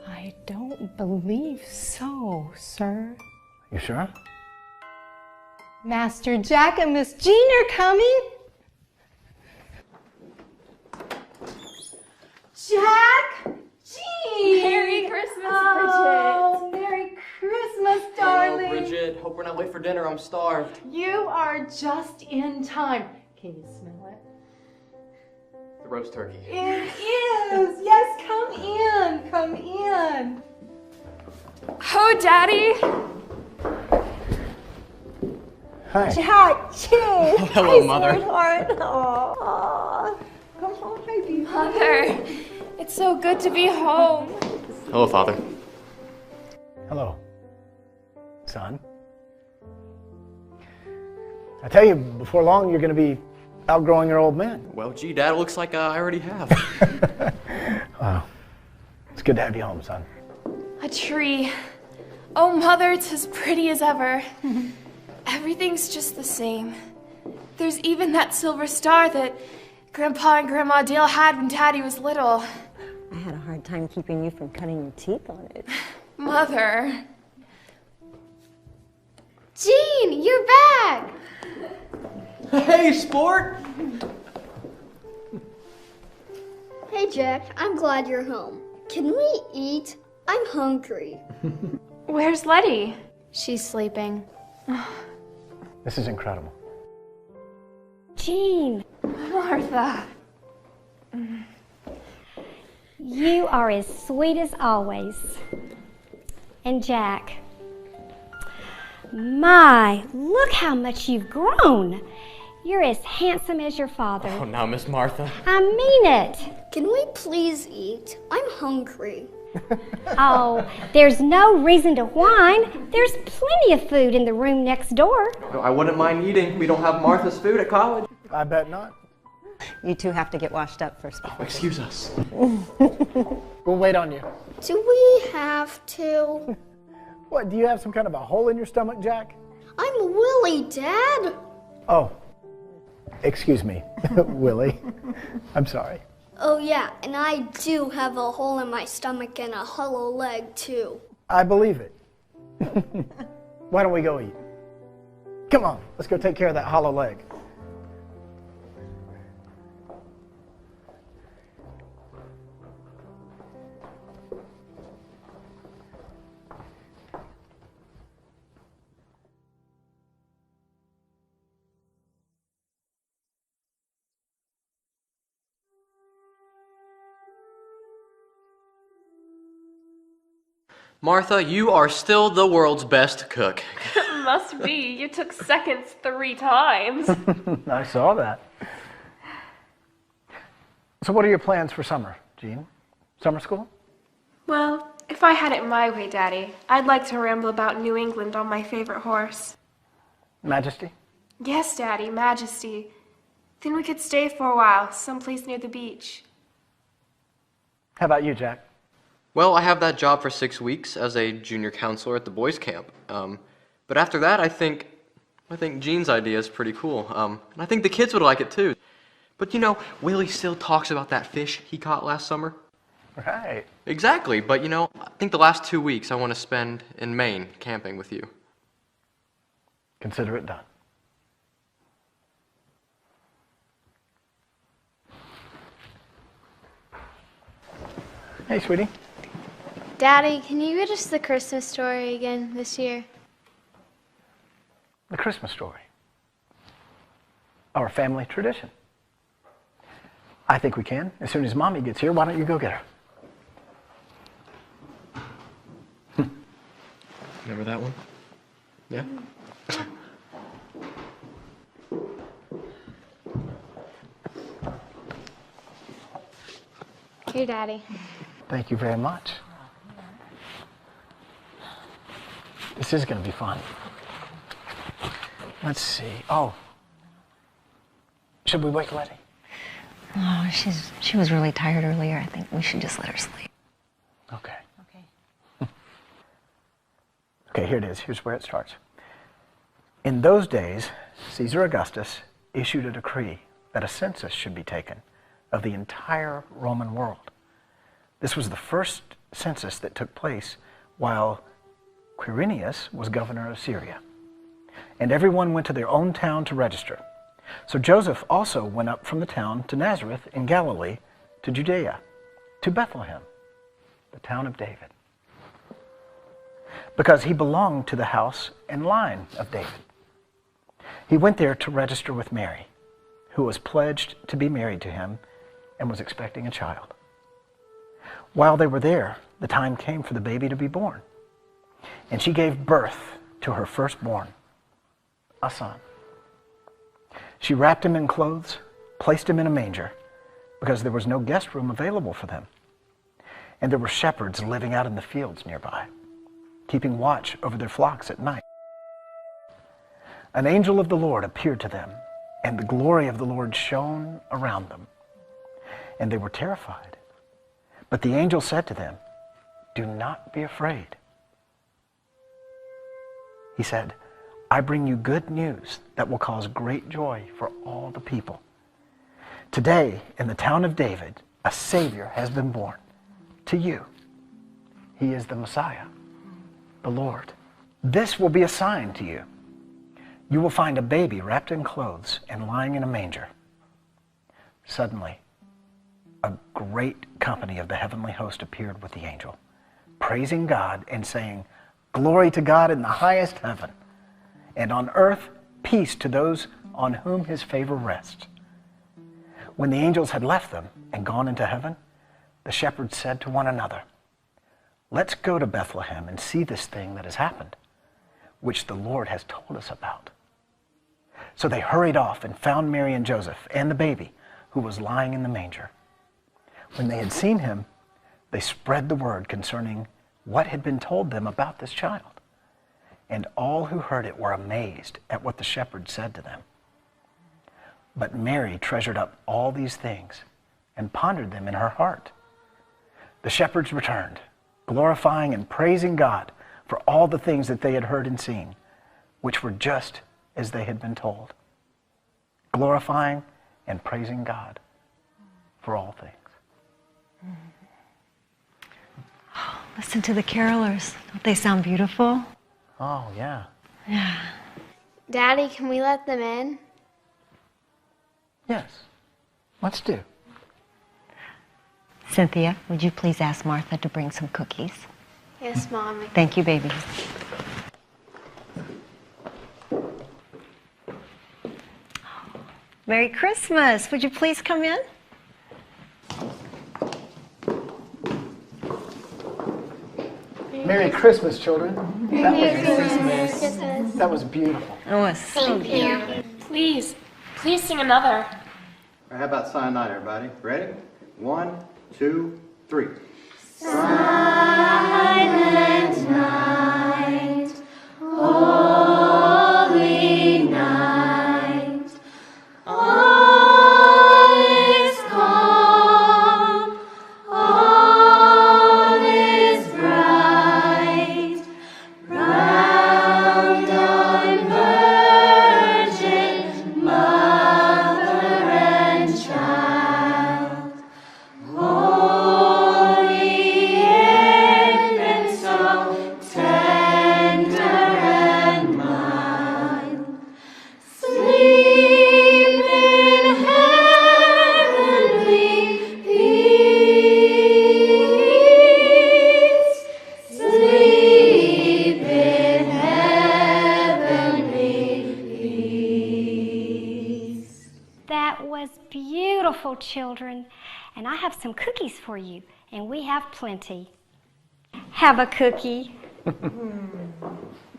I don't believe so, sir. You sure? Master Jack and Miss Jean are coming. Jack! Jean! Merry Christmas, Oh, Merry Christmas, darling. Hello, Bridget. Hope we're not late for dinner. I'm starved. You are just in time. Can you smell it? The roast turkey. It is. Yes, come in. Come in. Oh, Daddy. Hi. Jack, Jean. Oh, hello, Mother. Sweetheart. Aw. Come home, baby. Mother, it's so good to be home. Hello, Father. Hello, son. I tell you, before long, you're going to be outgrowing your old man. Well, gee, Dad, it looks like I already have. Wow. It's good to have you home, son. A tree. Oh, Mother, it's as pretty as ever. Everything's just the same. There's even that silver star that Grandpa and Grandma Dale had when Daddy was little. I had a hard time keeping you from cutting your teeth on it. Mother. Jean, you're back! Hey, sport! Hey, Jack, I'm glad you're home. Can we eat? I'm hungry. Where's Letty? She's sleeping. This is incredible. Jean, Martha. you are as sweet as always. And Jack, my, look how much you've grown. You're as handsome as your father. Oh, now, Miss Martha. I mean it. Can we please eat? I'm hungry. Oh, there's no reason to whine. There's plenty of food in the room next door. No, I wouldn't mind eating. We don't have Martha's food at college. I bet not. You two have to get washed up first. Oh, excuse us. We'll wait on you. Do we have to? What, do you have some kind of a hole in your stomach, Jack? I'm Willie, Dad. Oh, excuse me, Willie. I'm sorry. Oh yeah, and I do have a hole in my stomach and a hollow leg too. I believe it. Why don't we go eat? Come on, let's go take care of that hollow leg. Martha, you are still the world's best cook. Must be. You took seconds 3 times. I saw that. So what are your plans for summer, Jean? Summer school? Well, if I had it my way, Daddy, I'd like to ramble about New England on my favorite horse. Majesty? Yes, Daddy, Majesty. Then we could stay for a while, someplace near the beach. How about you, Jack? Well, I have that job for 6 weeks as a junior counselor at the boys' camp. But after that, I think Jean's idea is pretty cool. And I think the kids would like it too. But you know, Willie still talks about that fish he caught last summer. Right. Exactly. But you know, I think the last 2 weeks I want to spend in Maine camping with you. Consider it done. Hey, sweetie. Daddy, can you read us the Christmas story again this year? The Christmas story. Our family tradition. I think we can. As soon as Mommy gets here, why don't you go get her? Remember that one? Yeah? Here, Daddy. Thank you very much. This is going to be fun. Let's see. Oh. Should we wake Letty? Oh, she was really tired earlier. I think we should just let her sleep. Okay. Okay, here it is. Here's where it starts. In those days, Caesar Augustus issued a decree that a census should be taken of the entire Roman world. This was the first census that took place while Quirinius was governor of Syria. And everyone went to their own town to register. So Joseph also went up from the town to Nazareth in Galilee, to Judea, to Bethlehem, the town of David, because he belonged to the house and line of David. He went there to register with Mary, who was pledged to be married to him and was expecting a child. While they were there, the time came for the baby to be born, and she gave birth to her firstborn, a son. She wrapped him in clothes, placed him in a manger, because there was no guest room available for them. And there were shepherds living out in the fields nearby, keeping watch over their flocks at night. An angel of the Lord appeared to them, and the glory of the Lord shone around them, and they were terrified. But the angel said to them, "Do not be afraid." He said, "I bring you good news that will cause great joy for all the people. Today, in the town of David, a Savior has been born to you. He is the Messiah, the Lord. This will be a sign to you. You will find a baby wrapped in clothes and lying in a manger." Suddenly, a great company of the heavenly host appeared with the angel, praising God and saying, "Glory to God in the highest heaven, and on earth peace to those on whom his favor rests." When the angels had left them and gone into heaven, the shepherds said to one another, "Let's go to Bethlehem and see this thing that has happened, which the Lord has told us about." So they hurried off and found Mary and Joseph and the baby who was lying in the manger. When they had seen him, they spread the word concerning what had been told them about this child. And all who heard it were amazed at what the shepherds said to them. But Mary treasured up all these things and pondered them in her heart. The shepherds returned, glorifying and praising God for all the things that they had heard and seen, which were just as they had been told. Glorifying and praising God for all things. Oh, listen to the carolers. Don't they sound beautiful? Oh, yeah. Yeah. Daddy, can we let them in? Yes. Let's do. Cynthia, would you please ask Martha to bring some cookies? Yes, Mommy. Thank you, babies. Merry Christmas. Would you please come in? Merry Christmas, children. Merry Christmas. That was beautiful. It was so beautiful. Please sing another. All right, how about Silent Night, everybody? Ready? 1, 2, 3. Silent night, holy night, all is calm, all is bright, round on virgin mother and child. Holy infant, so tender and mild, sleep in heavenly peace. Sleep in heavenly peace. That was beautiful, children. And I have some cookies for you, and we have plenty. Have a cookie.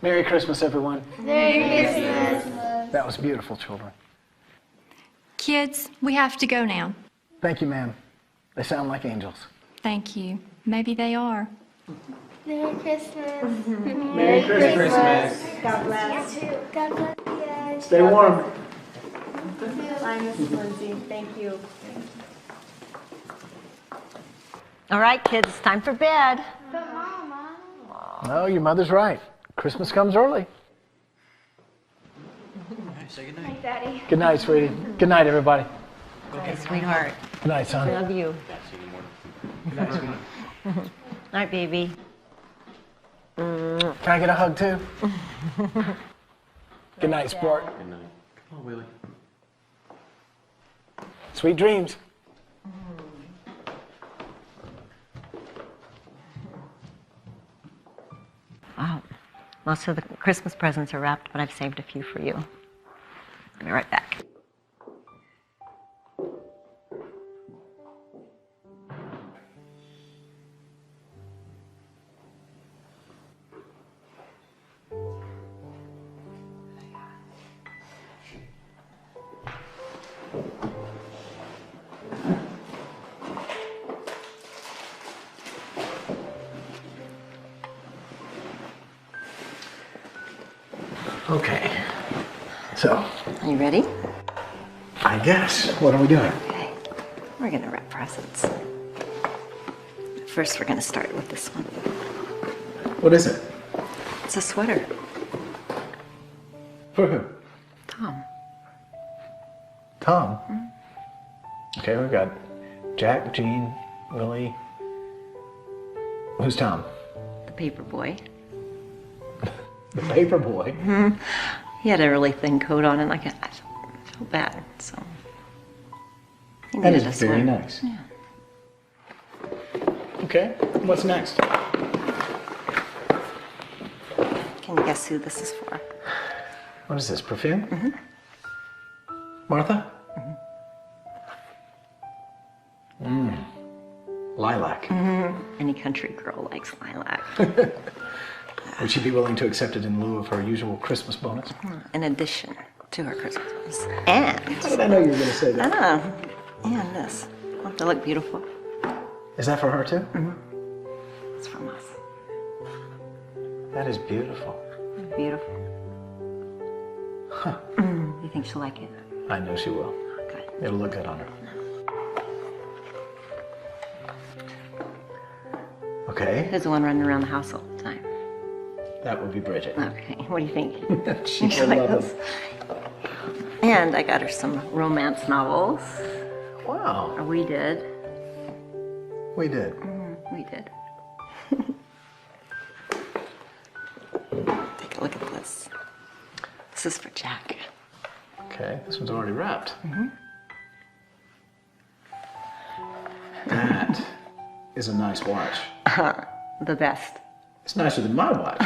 Merry Christmas, everyone. Merry Christmas. That was beautiful, children. Kids, we have to go now. Thank you, ma'am. They sound like angels. Thank you. Maybe they are. Merry Christmas. Merry Christmas. God bless. God bless you guys. Stay warm. Bye, Miss Lindsay. Thank you. All right, kids, it's time for bed. But Mama. No, your mother's right. Christmas comes early. Say goodnight. Hi, Daddy. Good night, sweetie. Good night, everybody. Okay, sweetheart. Good night, son. I love you. Good night, sweetie. Night, baby. Can I get a hug, too? Good night, sport. Good night. Come on, Willie. Sweet dreams. Wow. Most of the Christmas presents are wrapped, but I've saved a few for you. I'll be right back. Okay. So. Are you ready? I guess. What are we doing? Okay. We're going to wrap presents. First, we're going to start with this one. What is it? It's a sweater. For who? Tom. Tom? Okay, we've got Jack, Jean, Willie. Who's Tom? The paper boy. The paper boy? Mm-hmm. He had a really thin coat on, and I felt bad, so. He That needed is a very sweater. nice. Yeah. Okay, what's next? Can you guess who this is for? What is this, perfume? Mm-hmm. Martha? Lilac. Mm-hmm. Any country girl likes lilac. Would she be willing to accept it in lieu of her usual Christmas bonus? In addition to her Christmas bonus. And. How did I know you were going to say that? And this. Won't they look beautiful? Is that for her too? Mm-hmm. It's from us. That is beautiful. Beautiful. Huh. You think she'll like it? I know she will. Good. It'll look good on her. Okay. Who's the one running around the house all the time? That would be Bridget. Okay, what do you think? She You would like love those? it. And I got her some romance novels. Wow. Or we did. We did. We did. Take a look at this. This is for Jack. Okay, this one's already wrapped. Mm-hmm. That is a nice watch. The best. It's nicer than my watch.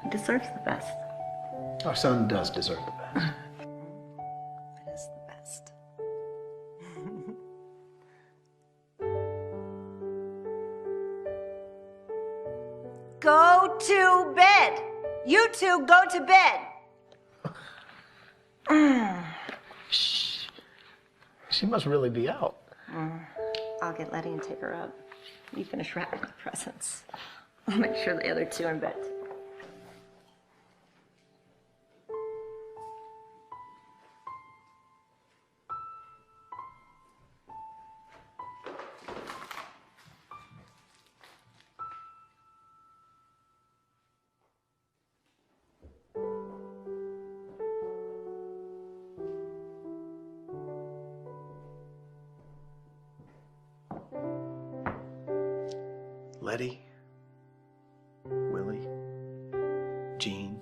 He deserves the best. Our son does deserve the best. It is the best. Go to bed. You two go to bed. She must really be out. I'll get Letty and take her up. You finish wrapping the presents. I'll make sure the other two are in bed. Letty, Willie, Jean.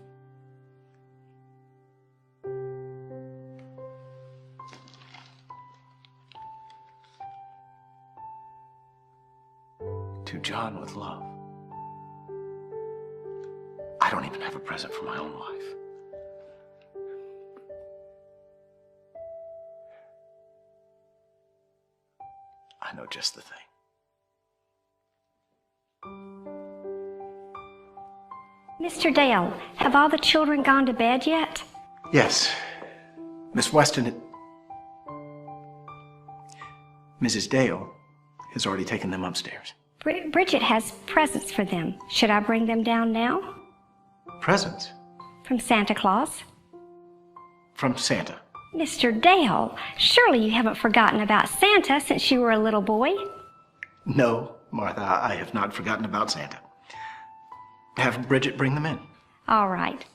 To John with love. I don't even have a present for my own wife. I know just the thing. Mr. Dale, have all the children gone to bed yet? Yes. Miss Weston... Mrs. Dale has already taken them upstairs. Bridget has presents for them. Should I bring them down now? Presents? From Santa Claus? From Santa. Mr. Dale, surely you haven't forgotten about Santa since you were a little boy. No, Martha, I have not forgotten about Santa. Have Bridget bring them in. All right.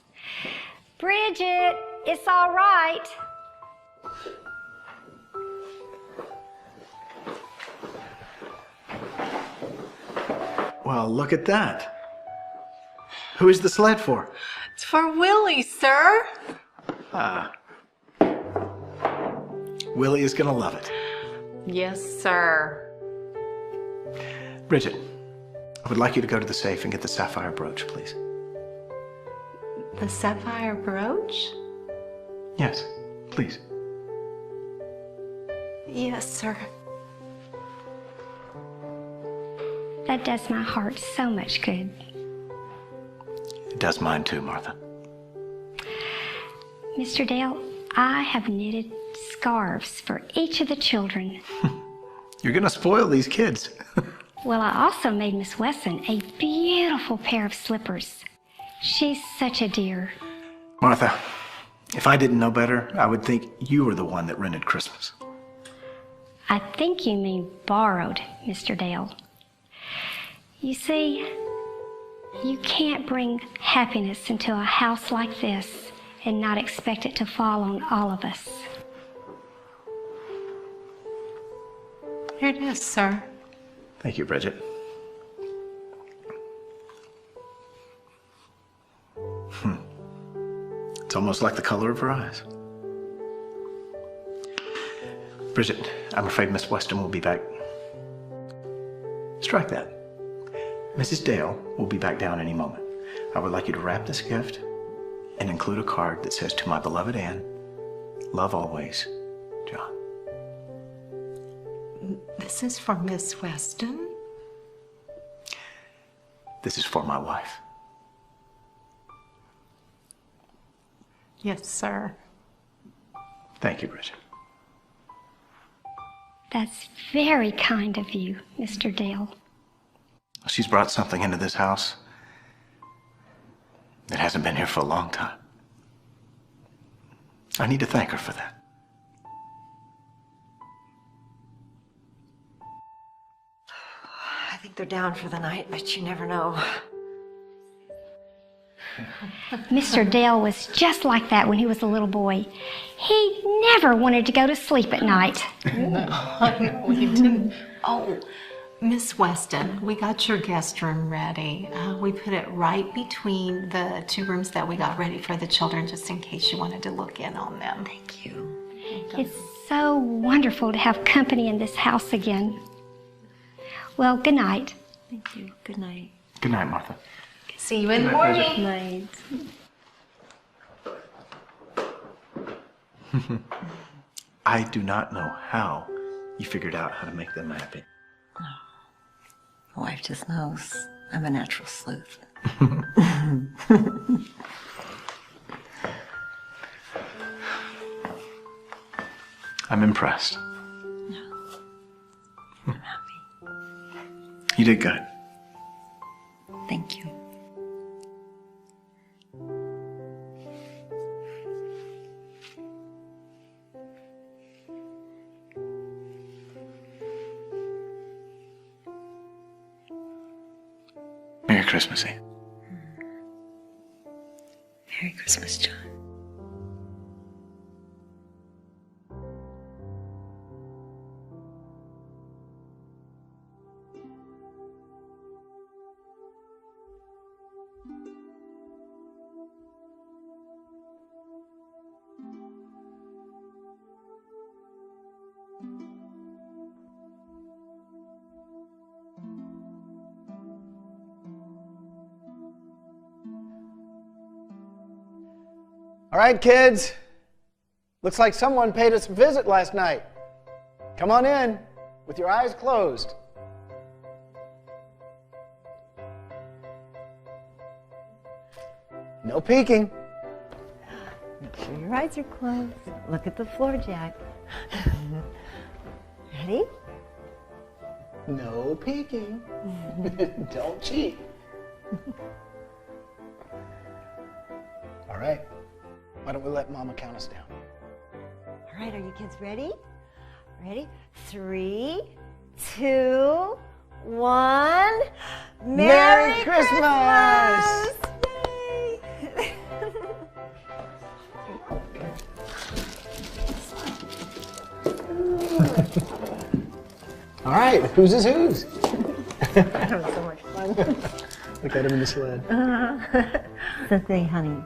Bridget, it's all right. Well, look at that. Who is the sled for? It's for Willie, sir. Willie is gonna love it. Yes, sir. Bridget, I would like you to go to the safe and get the sapphire brooch, please. The sapphire brooch? Yes, please. Yes, sir. That does my heart so much good. It does mine too, Martha. Mr. Dale, I have knitted scarves for each of the children. You're gonna spoil these kids. Well, I also made Miss Wesson a beautiful pair of slippers. She's such a dear. Martha, if I didn't know better, I would think you were the one that rented Christmas. I think you mean borrowed, Mr. Dale. You see, you can't bring happiness into a house like this and not expect it to fall on all of us. Here it is, sir. Thank you, Bridget. It's almost like the color of her eyes. Bridget, I'm afraid Miss Weston will be back. Strike that. Mrs. Dale will be back down any moment. I would like you to wrap this gift and include a card that says, "To my beloved Anne, love always, John." This is for Miss Weston? This is for my wife. Yes, sir. Thank you, Bridget. That's very kind of you, Mr. Dale. She's brought something into this house that hasn't been here for a long time. I need to thank her for that. I think they're down for the night, but you never know. Mr. Dale was just like that when he was a little boy. He never wanted to go to sleep at night. No, I know you didn't. Oh, Miss Weston, we got your guest room ready. We put it right between the 2 rooms that we got ready for the children, just in case you wanted to look in on them. Thank you. It's so wonderful to have company in this house again. Well, good night. Thank you. Good night. Good night, Martha. See you in the morning. Good night. I do not know how you figured out how to make them happy. My wife just knows. I'm a natural sleuth. I'm impressed. I'm happy. You did good. Thank you. Merry Christmas, Eve. Merry Christmas, John. All right, kids. Looks like someone paid us a visit last night. Come on in with your eyes closed. No peeking. Make sure your eyes are closed. Look at the floor, Jack. Ready? No peeking. Don't cheat. All right. Why don't we let Mama count us down? All right, are you kids ready? Ready? 3, 2, 1. Merry Christmas! Yay! All right, whose is whose? That was so much fun. Look at him in the sled. Cynthia, honey,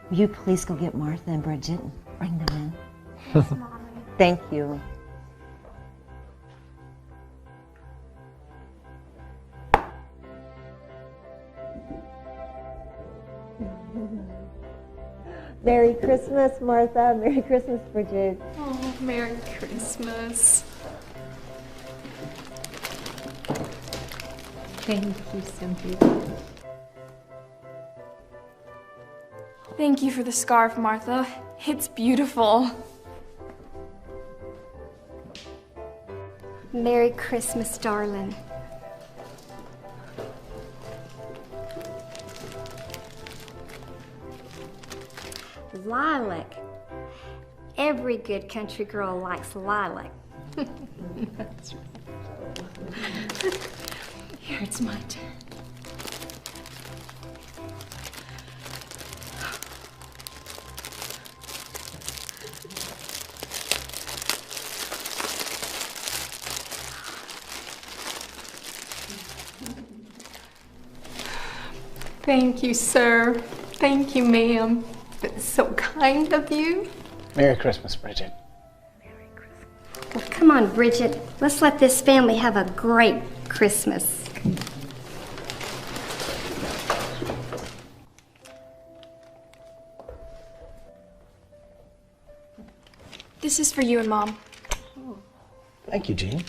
will you please go get Martha and Bridget and bring them in? Yes, Mommy. Thank you. Merry Christmas, Martha. Merry Christmas, Bridget. Oh, Merry Christmas. Thank you, Cynthia. Thank you for the scarf, Martha. It's beautiful. Merry Christmas, darling. Lilac. Every good country girl likes lilac. That's right. Here, it's my turn. Thank you, sir. Thank you, ma'am. It's so kind of you. Merry Christmas, Bridget. Well, come on, Bridget. Let's let this family have a great Christmas. This is for you and Mom. Thank you, Jean.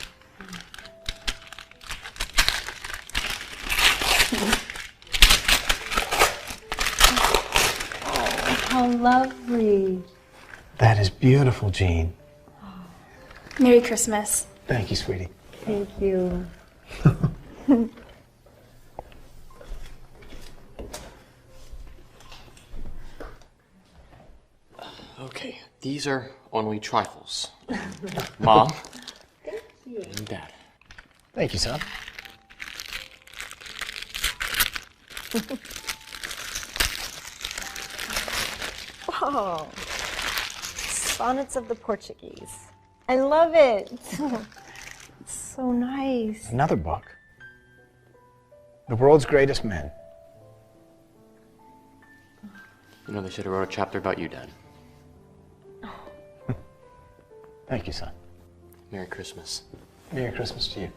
How lovely. That is beautiful, Jean. Merry Christmas. Thank you, sweetie. Thank you. Okay, These are only trifles. Mom. Thank you. And Dad. Thank you, son. Oh, Sonnets of the Portuguese. I love it. It's so nice. Another book. The World's Greatest Men. You know, they should have wrote a chapter about you, Dad. Thank you, son. Merry Christmas. Merry Christmas to you.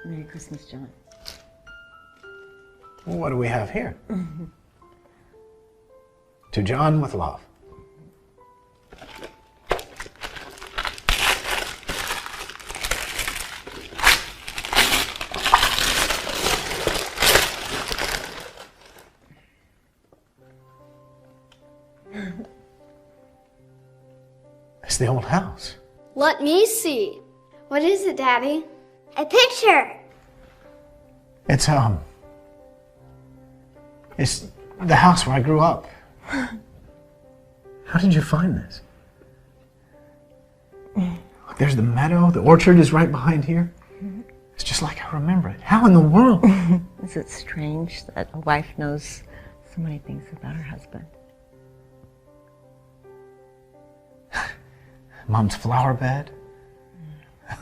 Merry Christmas, John. Well, what do we have here? To John with love. It's the old house. Let me see. What is it, Daddy? A picture. It's the house where I grew up. How did you find this? Look, there's the meadow. The orchard is right behind here. It's just like I remember it. How in the world? Is it strange that a wife knows so many things about her husband? Mom's flower bed.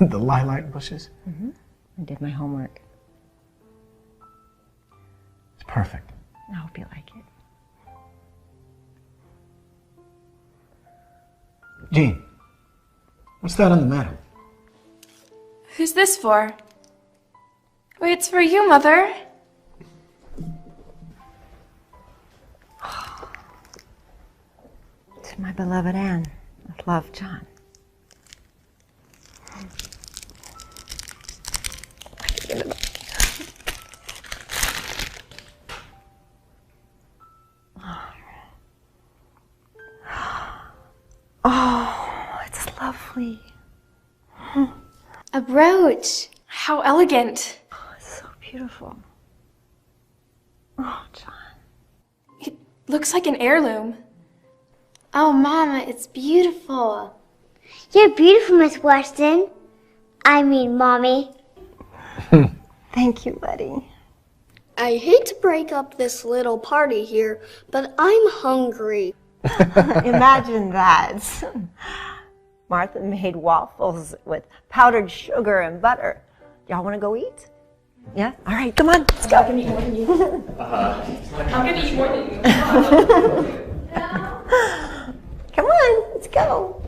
The lilac bushes. I did my homework. It's perfect. I hope you like it. Jean, what's that on the mantel? Who's this for? Wait, it's for you, Mother. To my beloved Anne, with love, John. Oh, it's lovely. A brooch. How elegant. Oh, it's so beautiful. Oh, John. It looks like an heirloom. Oh, Mama, it's beautiful. You're beautiful, Miss Weston. I mean, Mommy. Thank you, buddy. I hate to break up this little party here, but I'm hungry. Imagine that. Martha made waffles with powdered sugar and butter. Y'all want to go eat? Yeah? All right, come on, let's go. I'm gonna eat more than you. I'm gonna eat more than you. Come on, let's go.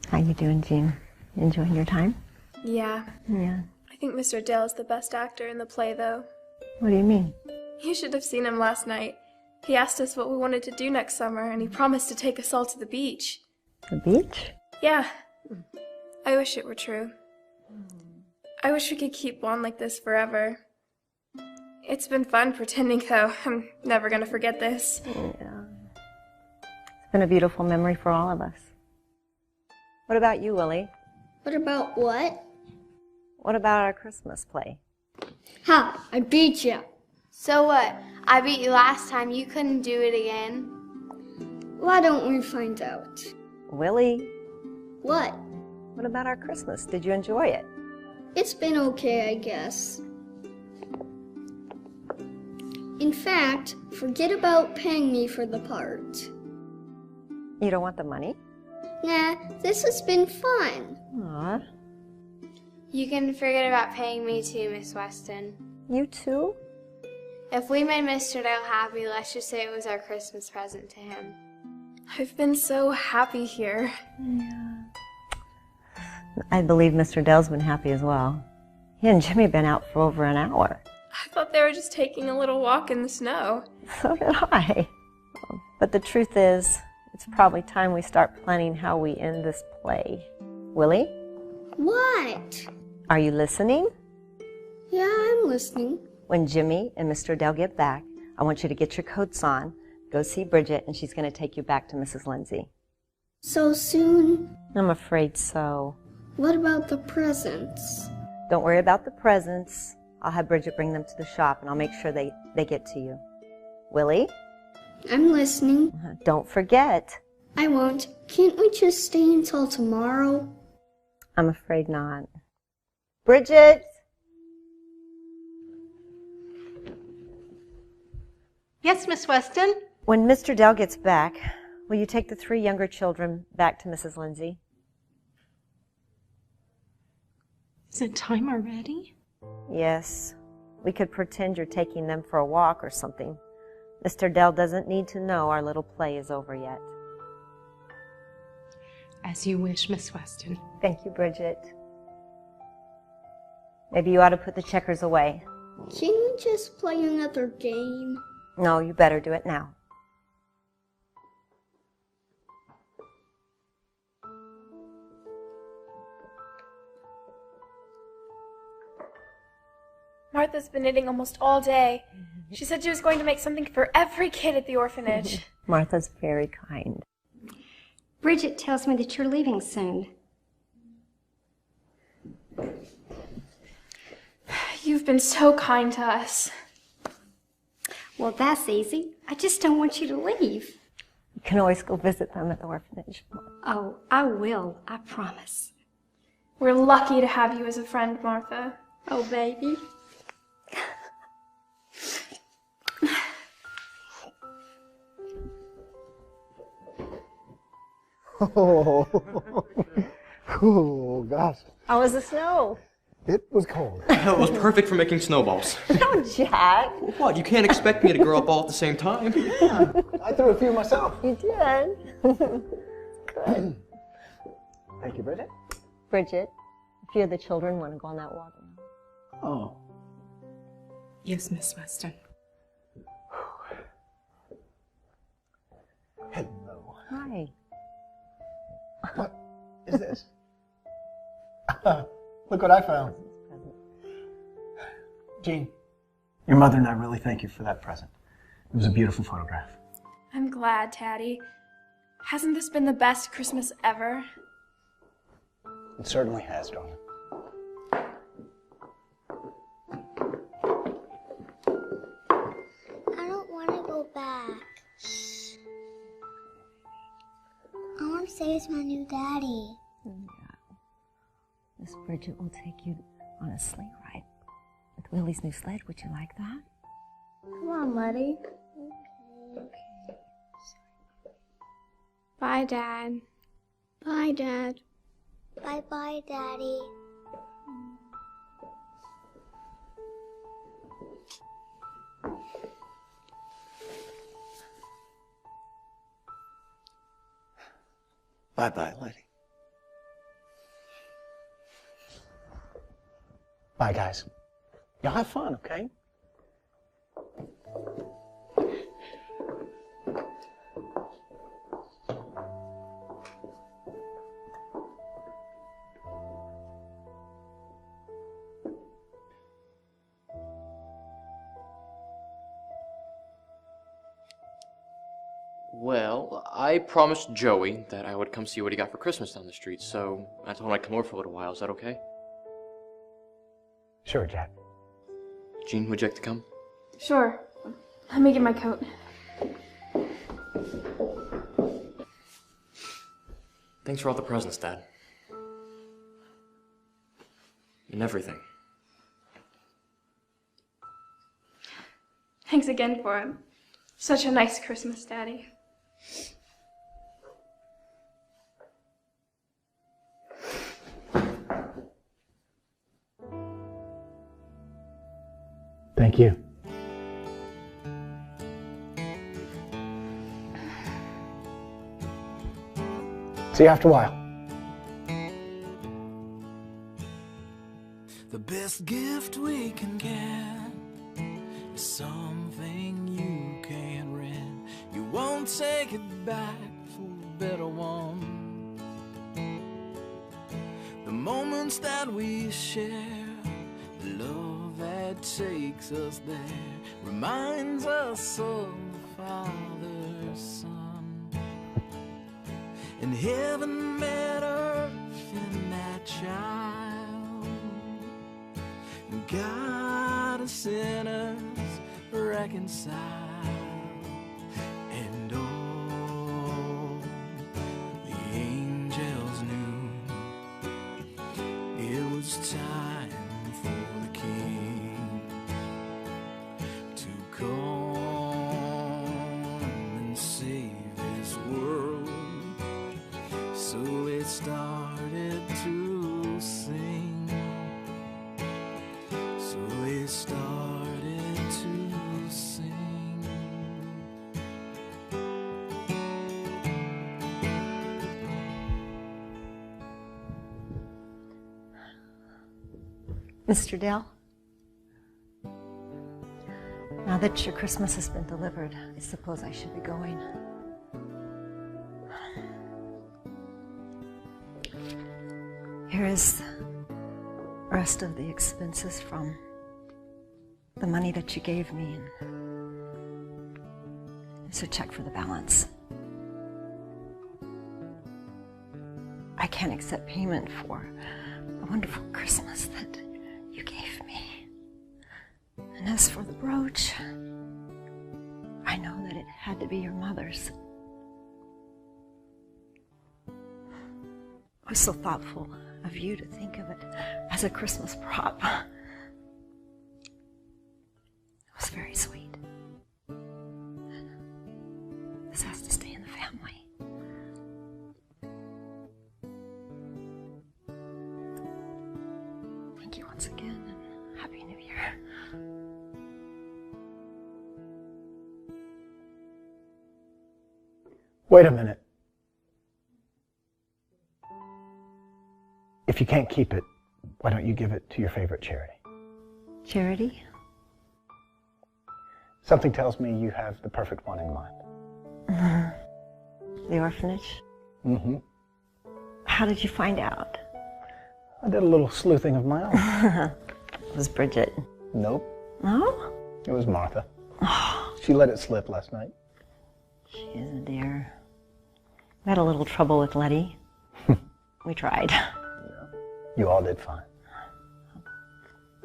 How you doing, Jean? Enjoying your time? Yeah. Yeah. I think Mr. Dale is the best actor in the play, though. What do you mean? You should have seen him last night. He asked us what we wanted to do next summer, and he promised to take us all to the beach. The beach? Yeah. I wish it were true. I wish we could keep on like this forever. It's been fun pretending, though. I'm never gonna forget this. Yeah. It's been a beautiful memory for all of us. What about you, Willie? What about what? What about our Christmas play? Ha! I beat you. So what? I beat you last time. You couldn't do it again. Why don't we find out? Willie, What? what about our Christmas? Did you enjoy it? It's been okay, I guess. In fact, forget about paying me for the part. You don't want the money? Nah, this has been fun. Aw, You can forget about paying me too, Miss Weston. you too? If we made Mr. Dale happy, let's just say it was our Christmas present to him. I've been so happy here. I believe Mr. Dell's been happy as well. He and Jimmy have been out for over an hour. I thought they were just taking a little walk in the snow. So did I. But the truth is, it's probably time we start planning how we end this play. Willie, What? are you listening? Yeah, I'm listening. When Jimmy and Mr. Dell get back, I want you to get your coats on, go go see Bridget, and she's going to take you back to Mrs. Lindsay. So soon? I'm afraid so. What about the presents? Don't worry about the presents. I'll have Bridget bring them to the shop, and I'll make sure they get to you. Willie? I'm listening. Don't forget. I won't. Can't we just stay until tomorrow? I'm afraid not. Bridget? Yes, Miss Weston? When Mr. Dell gets back, will you take the 3 younger children back to Mrs. Lindsay? Is it time already? Yes. We could pretend you're taking them for a walk or something. Mr. Dell doesn't need to know our little play is over yet. As you wish, Miss Weston. Thank you, Bridget. Maybe you ought to put the checkers away. Can we just play another game? No, you better do it now. Martha's been knitting almost all day. She said she was going to make something for every kid at the orphanage. Martha's very kind. Bridget tells me that you're leaving soon. You've been so kind to us. Well, that's easy. I just don't want you to leave. You can always go visit them at the orphanage. Oh, I will. I promise. We're lucky to have you as a friend, Martha. Oh, baby. Oh, gosh. How was the snow? It was cold. It was perfect for making snowballs. No, Jack. What? You can't expect me to grow up all at the same time. Yeah, I threw a few myself. You did. Good. Thank you, Bridget. Bridget, a few of the children want to go on that walk. Oh. Yes, Miss Weston. Hello. Hi. What is this? Look what I found. Jean, your mother and I really thank you for that present. It was a beautiful photograph. I'm glad, Taddy. Hasn't this been the best Christmas ever? It certainly has, darling. I don't want to go back. Shh. I want to stay with my new daddy. Miss Bridget will take you on a sleigh ride with Willie's new sled. Would you like that? Come on, Letty. Okay. Bye, Dad. Bye, Dad. Bye-bye, Daddy. Bye-bye, Letty. Bye, guys. Y'all have fun, okay? Well, I promised Joey that I would come see what he got for Christmas down the street, so I told him I'd come over for a little while. Is that okay? Sure, Jack. Jean, would you like to come? Sure. Let me get my coat. Thanks for all the presents, Dad. And everything. Thanks again for it. Such a nice Christmas, Daddy. Thank you. See you after a while. The best gift we can get is something you can't rent. You won't take it back for a better one. The moments that we share, the love that takes us there, reminds us of the Father and heaven met earth in that child. God and sinners reconciled, and all the angels knew it was time for the King to come and save his world. So it started to sing. So it started to sing. Mr. Dale, now that your Christmas has been delivered, I suppose I should be going. Here is the rest of the expenses from the money that you gave me, and there's a check for the balance. I can't accept payment for the wonderful Christmas that you gave me. And as for the brooch, I know that it had to be your mother's. It was so thoughtful of you to think of it as a Christmas prop. It was very sweet. This has to stay in the family. Thank you once again, and Happy New Year. Wait a minute. If you can't keep it, why don't you give it to your favorite charity? Charity? Something tells me you have the perfect one in mind. The orphanage? Mm-hmm. How did you find out? I did a little sleuthing of my own. It was Bridget. Nope. No? It was Martha. She let it slip last night. She is a dear. We had a little trouble with Letty. We tried. You all did fine.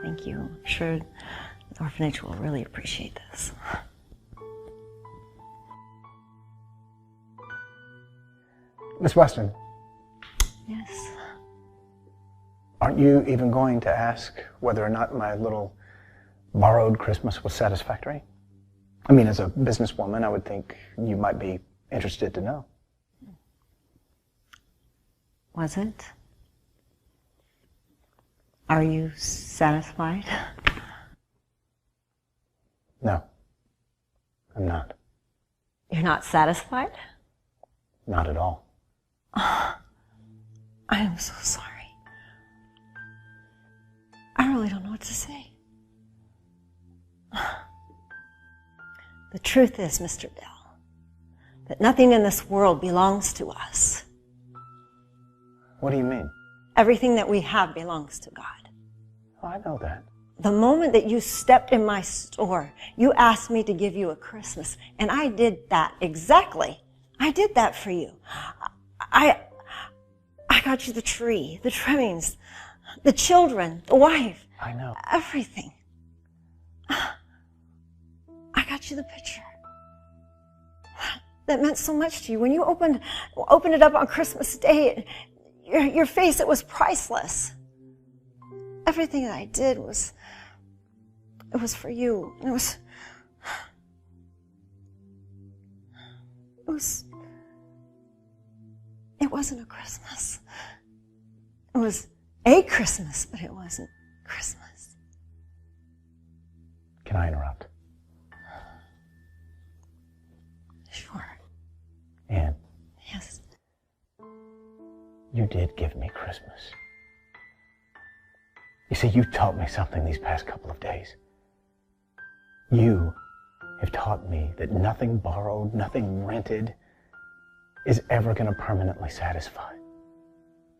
Thank you. I'm sure the orphanage will really appreciate this. Miss Weston. Yes. Aren't you even going to ask whether or not my little borrowed Christmas was satisfactory? I mean, as a businesswoman, I would think you might be interested to know. Was it? Are you satisfied? No, I'm not. You're not satisfied? Not at all. I am so sorry. I really don't know what to say. The truth is, Mr. Dell, that nothing in this world belongs to us. What do you mean? Everything that we have belongs to God. Oh, I know that. The moment that you stepped in my store, you asked me to give you a Christmas, and I did that exactly. I did that for you. I got you the tree, the trimmings, the children, the wife. I know. Everything. I got you the picture. That meant so much to you. When you opened it up on Christmas Day, your face, it was priceless. Everything that I did was for you. It wasn't a Christmas. It was a Christmas, but it wasn't Christmas. Can I interrupt? Sure. Anne. Yes. You did give me Christmas. You see, you taught me something these past couple of days. You have taught me that nothing borrowed, nothing rented is ever going to permanently satisfy.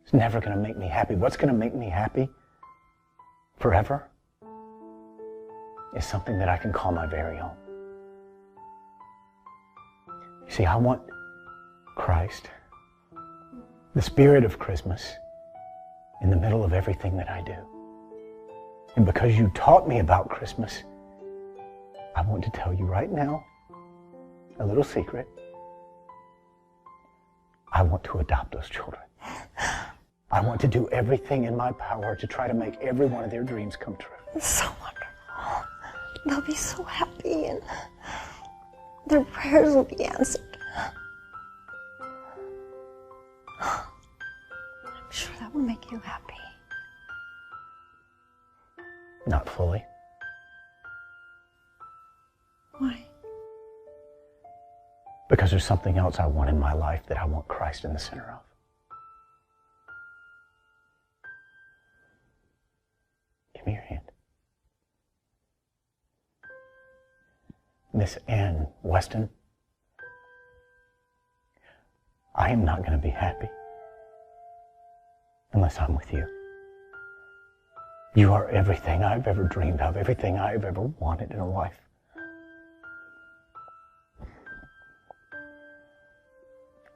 It's never going to make me happy. What's going to make me happy forever is something that I can call my very own. You see, I want Christ the spirit of Christmas in the middle of everything that I do. And because you taught me about Christmas, I want to tell you right now a little secret. I want to adopt those children. I want to do everything in my power to try to make every one of their dreams come true. It's so wonderful. They'll be so happy and their prayers will be answered. I'm sure that will make you happy. Not fully. Why? Because there's something else I want in my life that I want Christ in the center of. Give me your hand. Miss Ann Weston, I am not going to be happy unless I'm with you. You are everything I've ever dreamed of, everything I've ever wanted in a wife.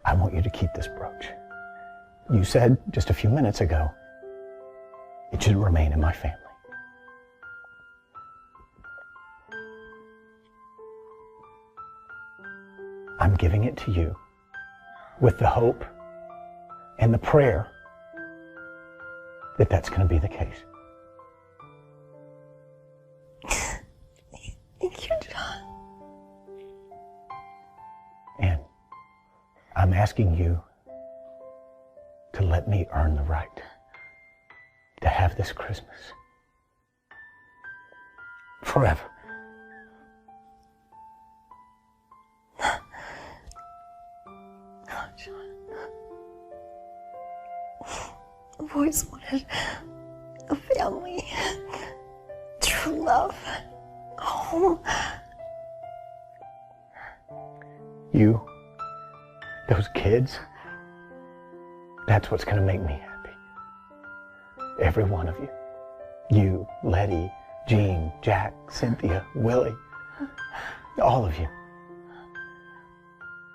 I want you to keep this brooch. You said just a few minutes ago, it should remain in my family. I'm giving it to you with the hope and the prayer that that's going to be the case. Thank you, John. And I'm asking you to let me earn the right to have this Christmas forever. Oh, John. I've always wanted a family, true love, a home. You, those kids, that's what's going to make me happy. Every one of you. You, Letty, Jean, Jack, Cynthia, Willie. All of you.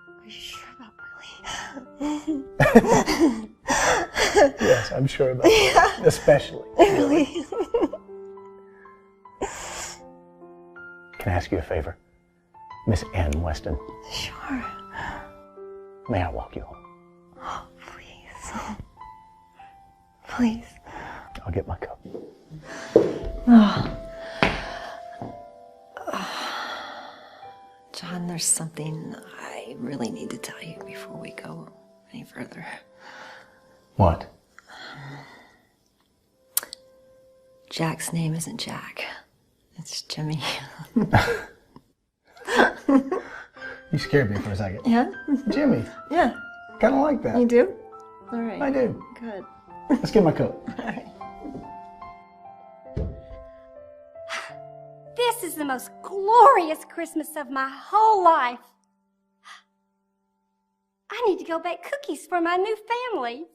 Are you sure about Willie? Yes, I'm sure about that. Especially. Really? Can I ask you a favor? Miss Ann Weston. Sure. May I walk you home? Oh, please. Please. I'll get my coat. Oh. John, there's something I really need to tell you before we go any further. What? Jack's name isn't Jack. It's Jimmy. You scared me for a second. Yeah? Jimmy. Yeah. Kind of like that. You do? All right. I do. Good. Let's get my coat. All right. This is the most glorious Christmas of my whole life. I need to go bake cookies for my new family.